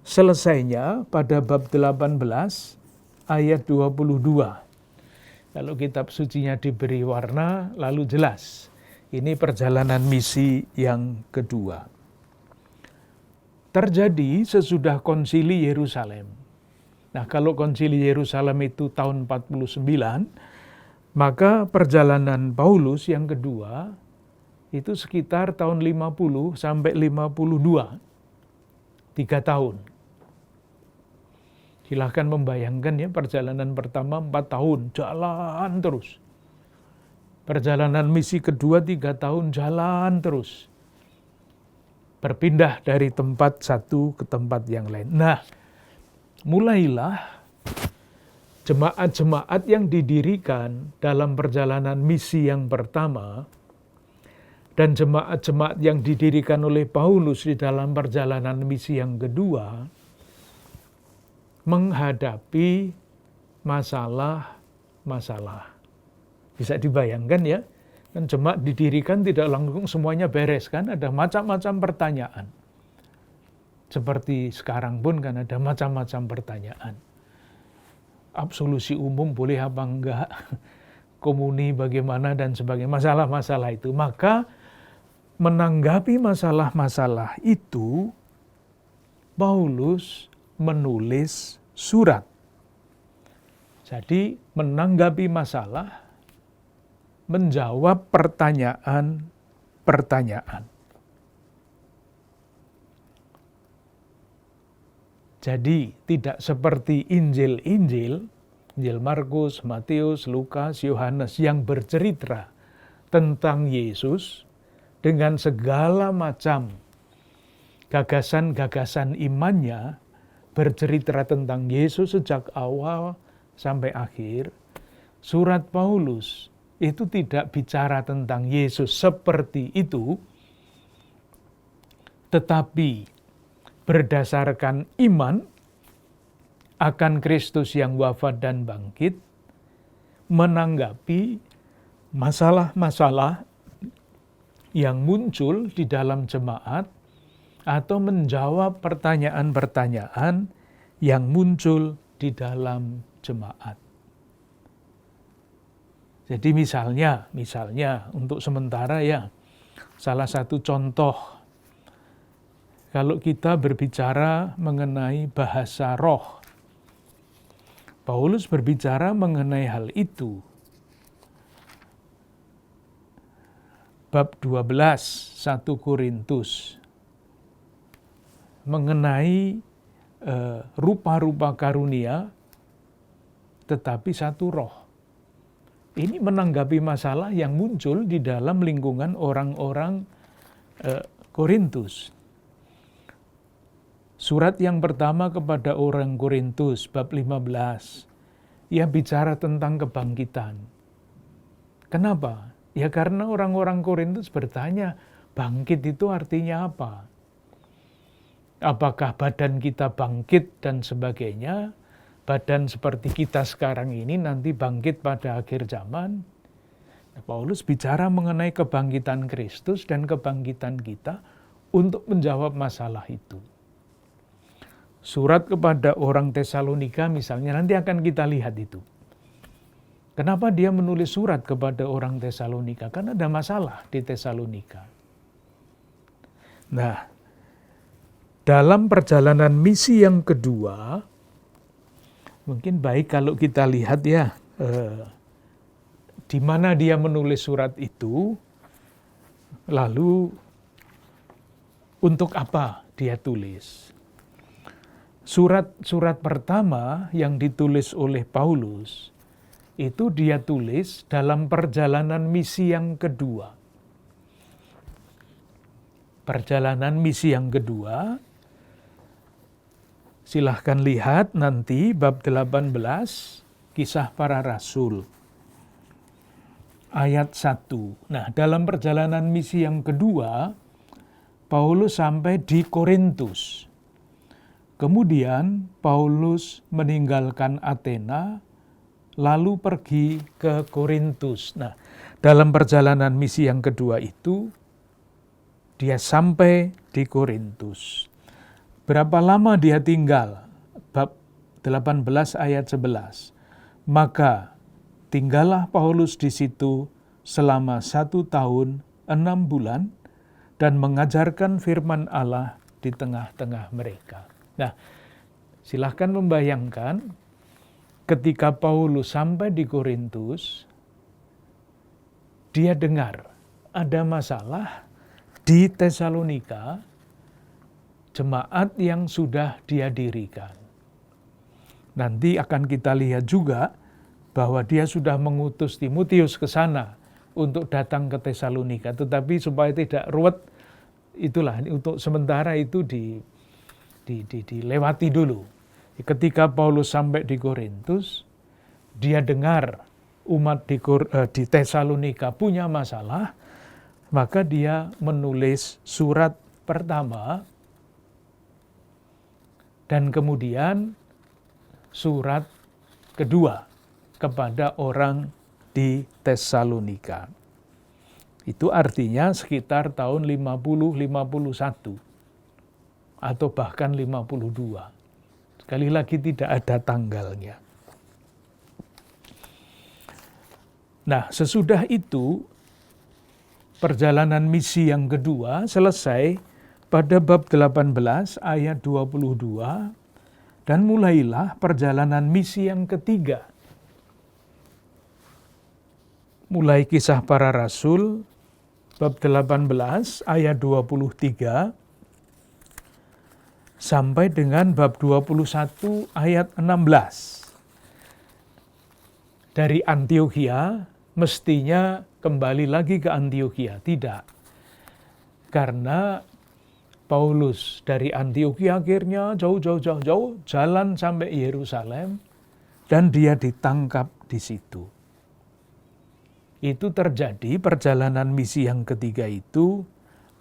selesainya pada bab 18 ayat 22. Kalau kitab sucinya diberi warna, lalu jelas. Ini perjalanan misi yang kedua. Terjadi sesudah Konsili Yerusalem. Nah, kalau Konsili Yerusalem itu tahun 49, maka perjalanan Paulus yang kedua itu sekitar tahun 50 sampai 52. 3 tahun. Silahkan membayangkan ya, perjalanan pertama 4 tahun, jalan terus. Perjalanan misi kedua 3 tahun, jalan terus. Berpindah dari tempat satu ke tempat yang lain. Nah, mulailah jemaat-jemaat yang didirikan dalam perjalanan misi yang pertama dan jemaat-jemaat yang didirikan oleh Paulus di dalam perjalanan misi yang kedua menghadapi masalah-masalah. Bisa dibayangkan ya, kan jemaat didirikan tidak langsung semuanya beres kan, ada macam-macam pertanyaan. Seperti sekarang pun kan ada macam-macam pertanyaan. Absolusi umum boleh apa enggak, komuni bagaimana dan sebagainya, masalah-masalah itu. Maka menanggapi masalah-masalah itu, Paulus menulis surat. Jadi menanggapi masalah, menjawab pertanyaan-pertanyaan. Jadi tidak seperti Injil-Injil, Injil Markus, Matius, Lukas, Yohanes yang bercerita tentang Yesus dengan segala macam gagasan-gagasan imannya, bercerita tentang Yesus sejak awal sampai akhir. Surat Paulus itu tidak bicara tentang Yesus seperti itu, tetapi berdasarkan iman akan Kristus yang wafat dan bangkit, menanggapi masalah-masalah yang muncul di dalam jemaat atau menjawab pertanyaan-pertanyaan yang muncul di dalam jemaat. Jadi misalnya untuk sementara ya, salah satu contoh, kalau kita berbicara mengenai bahasa roh, Paulus berbicara mengenai hal itu. bab 12 1 Korintus mengenai rupa-rupa karunia tetapi satu roh. Ini menanggapi masalah yang muncul di dalam lingkungan orang-orang Korintus. Surat yang pertama kepada orang Korintus, bab 15, ia bicara tentang kebangkitan. Kenapa? Ya karena orang-orang Korintus bertanya, bangkit itu artinya apa? Apakah badan kita bangkit dan sebagainya? Badan seperti kita sekarang ini nanti bangkit pada akhir zaman? Paulus bicara mengenai kebangkitan Kristus dan kebangkitan kita untuk menjawab masalah itu. Surat kepada orang Tesalonika misalnya, nanti akan kita lihat itu. Kenapa dia menulis surat kepada orang Tesalonika? Karena ada masalah di Tesalonika. Nah, dalam perjalanan misi yang kedua, mungkin baik kalau kita lihat ya, di mana dia menulis surat itu, lalu untuk apa dia tulis. Surat pertama yang ditulis oleh Paulus, itu dia tulis dalam perjalanan misi yang kedua. Perjalanan misi yang kedua, silahkan lihat nanti bab 18, Kisah Para Rasul. Ayat 1. Nah, dalam perjalanan misi yang kedua, Paulus sampai di Korintus. Kemudian Paulus meninggalkan Athena, lalu pergi ke Korintus. Nah, dalam perjalanan misi yang kedua itu, dia sampai di Korintus. Berapa lama dia tinggal? Bab 18 ayat 11. Maka tinggallah Paulus di situ selama 1 tahun 6 bulan dan mengajarkan firman Allah di tengah-tengah mereka. Nah, silahkan membayangkan ketika Paulus sampai di Korintus, dia dengar ada masalah di Tesalonika, jemaat yang sudah dia dirikan. Nanti akan kita lihat juga bahwa dia sudah mengutus Timotius ke sana untuk datang ke Tesalonika. Tetapi supaya tidak ruwet, itulah untuk sementara itu dilewati dulu. Ketika Paulus sampai di Korintus, dia dengar umat di Tesalonika punya masalah, maka dia menulis surat pertama dan kemudian surat kedua kepada orang di Tesalonika. Itu artinya sekitar tahun 50-51 atau bahkan 52. Sekali lagi tidak ada tanggalnya. Nah, sesudah itu perjalanan misi yang kedua selesai pada bab 18 ayat 22 dan mulailah perjalanan misi yang ketiga. Mulai Kisah Para Rasul bab 18 ayat 23 sampai dengan bab 21 ayat 16. Dari Antiokhia mestinya kembali lagi ke Antiokhia. Tidak. Karena Paulus dari Antiokhia akhirnya jauh jalan sampai Yerusalem dan dia ditangkap di situ. Itu terjadi perjalanan misi yang ketiga itu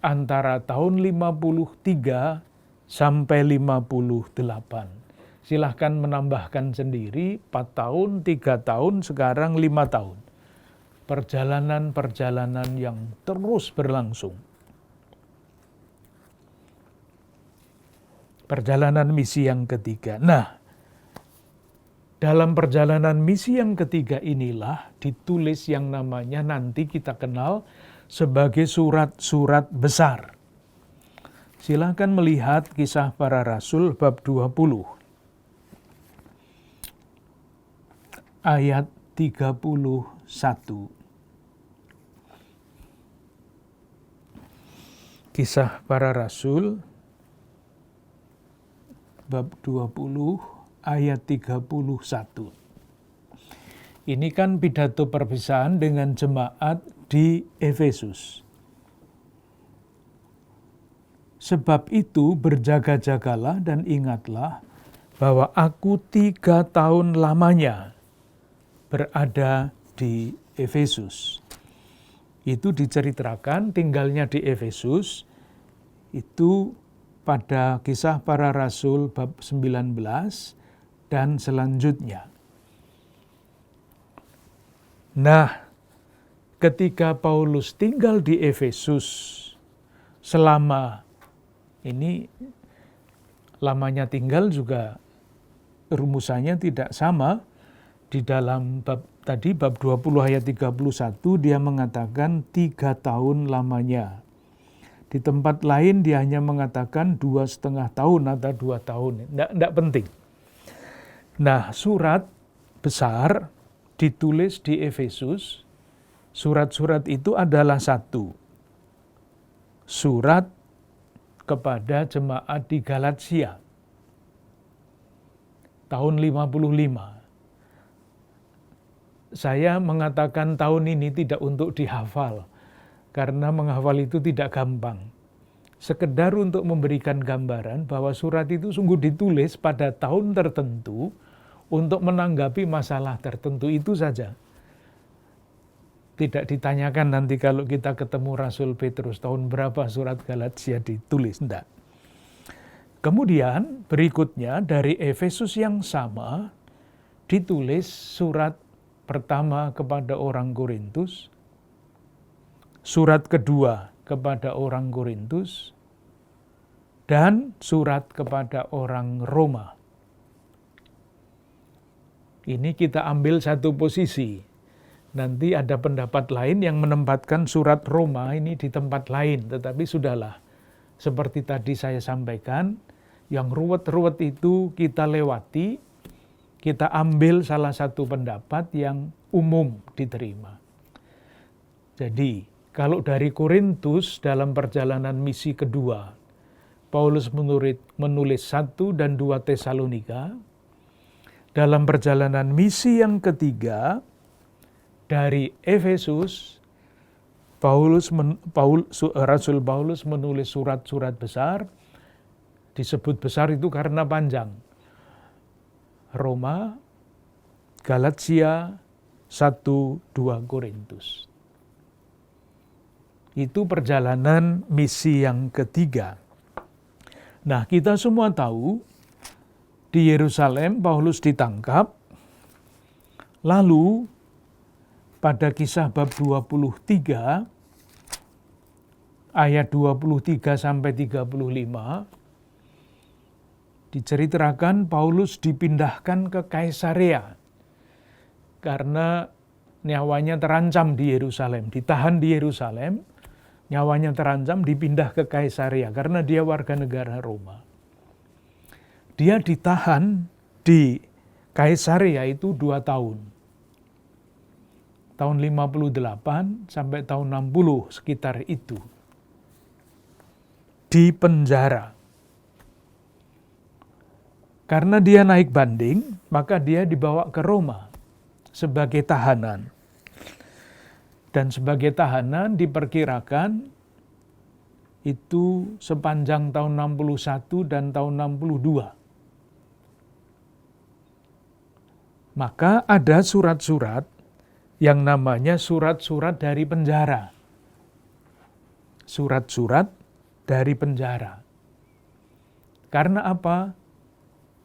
antara tahun 53 sampai 58. Silahkan menambahkan sendiri 4 tahun, 3 tahun, sekarang 5 tahun. Perjalanan-perjalanan yang terus berlangsung. Perjalanan misi yang ketiga. Nah, dalam perjalanan misi yang ketiga inilah ditulis yang namanya nanti kita kenal sebagai surat-surat besar. Silakan melihat Kisah Para Rasul bab 20 ayat 31. Kisah Para Rasul bab 20 ayat 31. Ini kan pidato perpisahan dengan jemaat di Efesus. Sebab itu berjaga-jagalah dan ingatlah bahwa aku 3 tahun lamanya berada di Efesus. Itu diceritakan tinggalnya di Efesus itu pada Kisah Para Rasul bab 19 dan selanjutnya. Nah, ketika Paulus tinggal di Efesus selama ini, lamanya tinggal juga rumusannya tidak sama. Di dalam bab 20 ayat 31 dia mengatakan 3 tahun lamanya. Di tempat lain dia hanya mengatakan 2,5 tahun atau 2 tahun. Tidak penting. Nah, surat besar ditulis di Efesus. Surat-surat itu adalah satu. Surat kepada jemaat di Galatia. Tahun 55. Saya mengatakan tahun ini tidak untuk dihafal. Karena menghafal itu tidak gampang. Sekedar untuk memberikan gambaran bahwa surat itu sungguh ditulis pada tahun tertentu untuk menanggapi masalah tertentu, itu saja. Tidak ditanyakan nanti kalau kita ketemu Rasul Petrus tahun berapa surat Galatia ditulis, tidak. Kemudian berikutnya dari Efesus yang sama ditulis surat pertama kepada orang Korintus, surat kedua kepada orang Korintus, dan surat kepada orang Roma. Ini kita ambil satu posisi. Nanti ada pendapat lain yang menempatkan surat Roma ini di tempat lain. Tetapi sudahlah, seperti tadi saya sampaikan, yang ruwet-ruwet itu kita lewati, kita ambil salah satu pendapat yang umum diterima. Jadi, kalau dari Korintus dalam perjalanan misi kedua, Paulus menulis 1 dan 2 Tesalonika. Dalam perjalanan misi yang ketiga, dari Efesus, Rasul Paulus menulis surat-surat besar. Disebut besar itu karena panjang. Roma, Galatia, 1, 2 Korintus. Itu perjalanan misi yang ketiga. Nah, kita semua tahu di Yerusalem Paulus ditangkap. Lalu pada Kisah bab 23 ayat 23 sampai 35 diceritakan Paulus dipindahkan ke Kaisarea karena nyawanya terancam di Yerusalem, ditahan di Yerusalem, nyawanya terancam, dipindah ke Kaisarea karena dia warga negara Roma. Dia ditahan di Kaisarea itu 2 tahun. Tahun 58 sampai tahun 60 sekitar itu. Di penjara. Karena dia naik banding, maka dia dibawa ke Roma sebagai tahanan. Dan sebagai tahanan diperkirakan itu sepanjang tahun 61 dan tahun 62. Maka ada surat-surat yang namanya surat-surat dari penjara. Surat-surat dari penjara. Karena apa?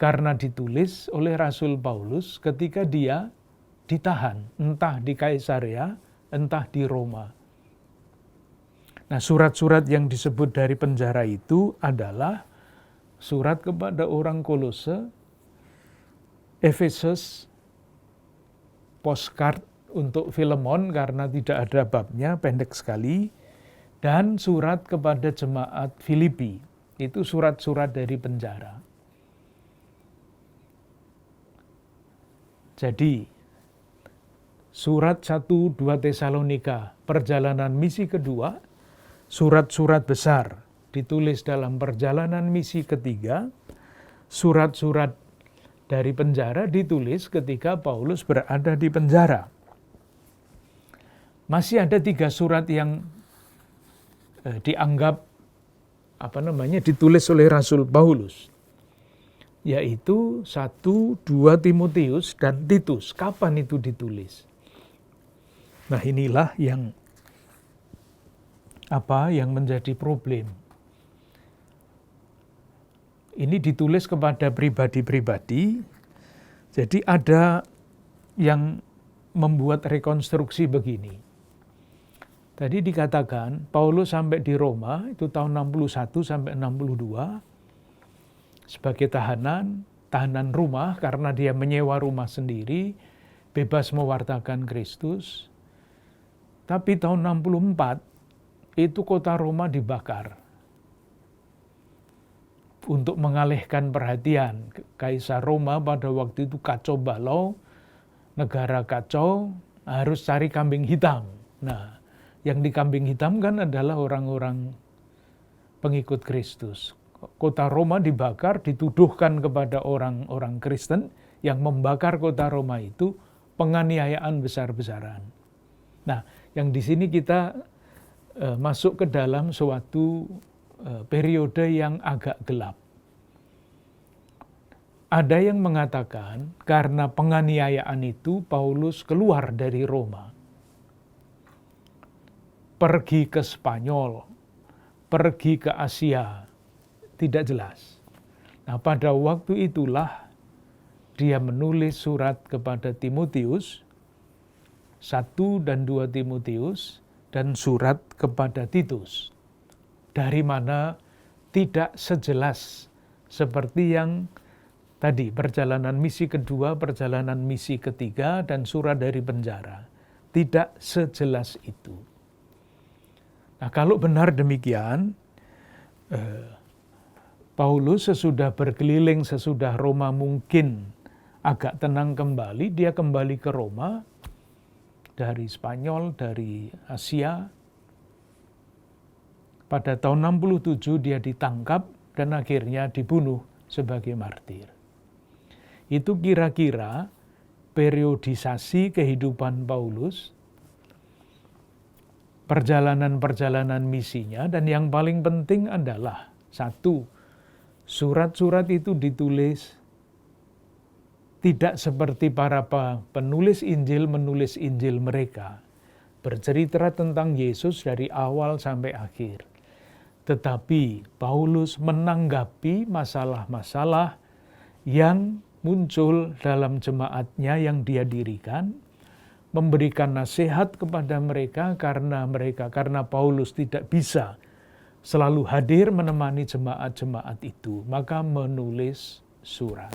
Karena ditulis oleh Rasul Paulus ketika dia ditahan, entah di Kaisarea, entah di Roma. Nah, surat-surat yang disebut dari penjara itu adalah surat kepada orang Kolose, Efesus, postcard untuk Filemon karena tidak ada babnya, pendek sekali, dan surat kepada jemaat Filipi. Itu surat-surat dari penjara. Jadi, surat 1-2 Tesalonika, perjalanan misi kedua, surat-surat besar ditulis dalam perjalanan misi ketiga, surat-surat dari penjara ditulis ketika Paulus berada di penjara. Masih ada 3 surat yang dianggap ditulis oleh Rasul Paulus, yaitu 1, 2 Timotius dan Titus. Kapan itu ditulis? Nah, inilah yang menjadi problem. Ini ditulis kepada pribadi-pribadi, jadi ada yang membuat rekonstruksi begini. Tadi dikatakan Paulus sampai di Roma itu tahun 61 sampai 62 sebagai tahanan rumah karena dia menyewa rumah sendiri, bebas mewartakan Kristus. Tapi tahun 64 itu kota Roma dibakar. Untuk mengalihkan perhatian, Kaisar Roma pada waktu itu kacau balau, negara kacau, harus cari kambing hitam. Nah, yang di kambing hitam kan adalah orang-orang pengikut Kristus. Kota Roma dibakar, dituduhkan kepada orang-orang Kristen yang membakar kota Roma itu penganiayaan besar-besaran. Nah, yang di sini kita masuk ke dalam suatu periode yang agak gelap. Ada yang mengatakan karena penganiayaan itu Paulus keluar dari Roma, pergi ke Spanyol, pergi ke Asia, tidak jelas. Nah, pada waktu itulah dia menulis surat kepada Timotius, 1 dan 2 Timotius, dan surat kepada Titus. Dari mana tidak sejelas seperti yang tadi perjalanan misi kedua, perjalanan misi ketiga, dan surat dari penjara. Tidak sejelas itu. Nah, kalau benar demikian, Paulus sesudah berkeliling, sesudah Roma mungkin agak tenang kembali, dia kembali ke Roma dari Spanyol, dari Asia. Pada tahun 67 dia ditangkap dan akhirnya dibunuh sebagai martir. Itu kira-kira periodisasi kehidupan Paulus, perjalanan-perjalanan misinya, dan yang paling penting adalah 1, surat-surat itu ditulis tidak seperti para penulis Injil menulis Injil mereka, bercerita tentang Yesus dari awal sampai akhir. Tetapi Paulus menanggapi masalah-masalah yang muncul dalam jemaatnya yang dia dirikan, memberikan nasihat kepada mereka karena Paulus tidak bisa selalu hadir menemani jemaat-jemaat itu, maka menulis surat.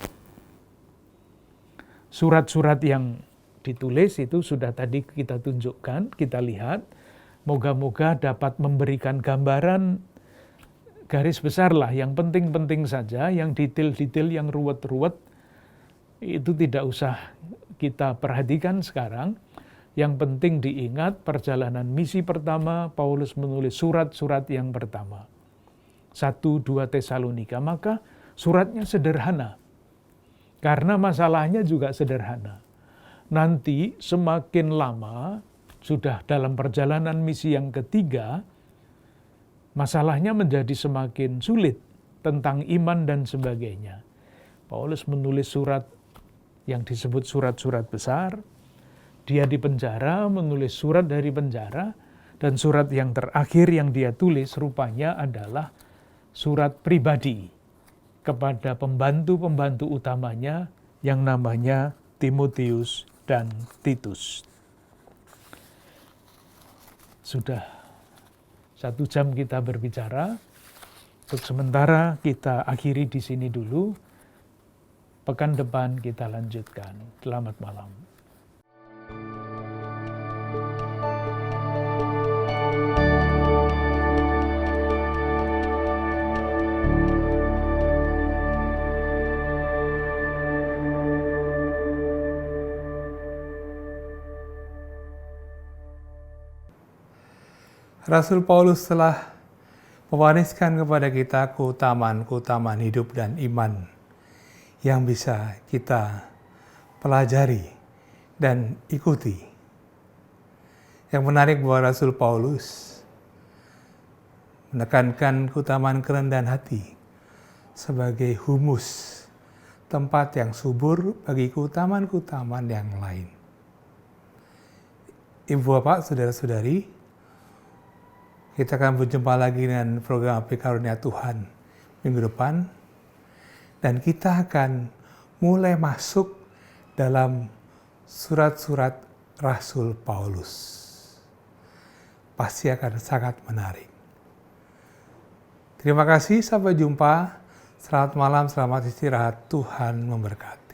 Surat-surat yang ditulis itu sudah tadi kita tunjukkan, kita lihat, moga-moga dapat memberikan gambaran garis besar lah, yang penting-penting saja, yang detail-detail, yang ruwet-ruwet, itu tidak usah kita perhatikan sekarang. Yang penting diingat perjalanan misi pertama, Paulus menulis surat-surat yang pertama. 1, 2 Tesalonika, maka suratnya sederhana. Karena masalahnya juga sederhana. Nanti semakin lama, sudah dalam perjalanan misi yang ketiga, masalahnya menjadi semakin sulit tentang iman dan sebagainya. Paulus menulis surat yang disebut surat-surat besar, dia di penjara menulis surat dari penjara, dan surat yang terakhir yang dia tulis rupanya adalah surat pribadi kepada pembantu-pembantu utamanya yang namanya Timotius dan Titus. Sudah 1 jam kita berbicara, untuk sementara kita akhiri di sini dulu. Pekan depan kita lanjutkan. Selamat malam. Rasul Paulus telah mewariskan kepada kita keutamaan-keutamaan hidup dan iman yang bisa kita pelajari dan ikuti. Yang menarik bahwa Rasul Paulus menekankan keutamaan kerendahan hati sebagai humus, tempat yang subur bagi keutamaan-keutamaan yang lain. Ibu Bapak, Saudara-saudari, kita akan berjumpa lagi dengan program Api Karunia Tuhan minggu depan. Dan kita akan mulai masuk dalam surat-surat Rasul Paulus. Pasti akan sangat menarik. Terima kasih, sampai jumpa. Selamat malam, selamat istirahat. Tuhan memberkati.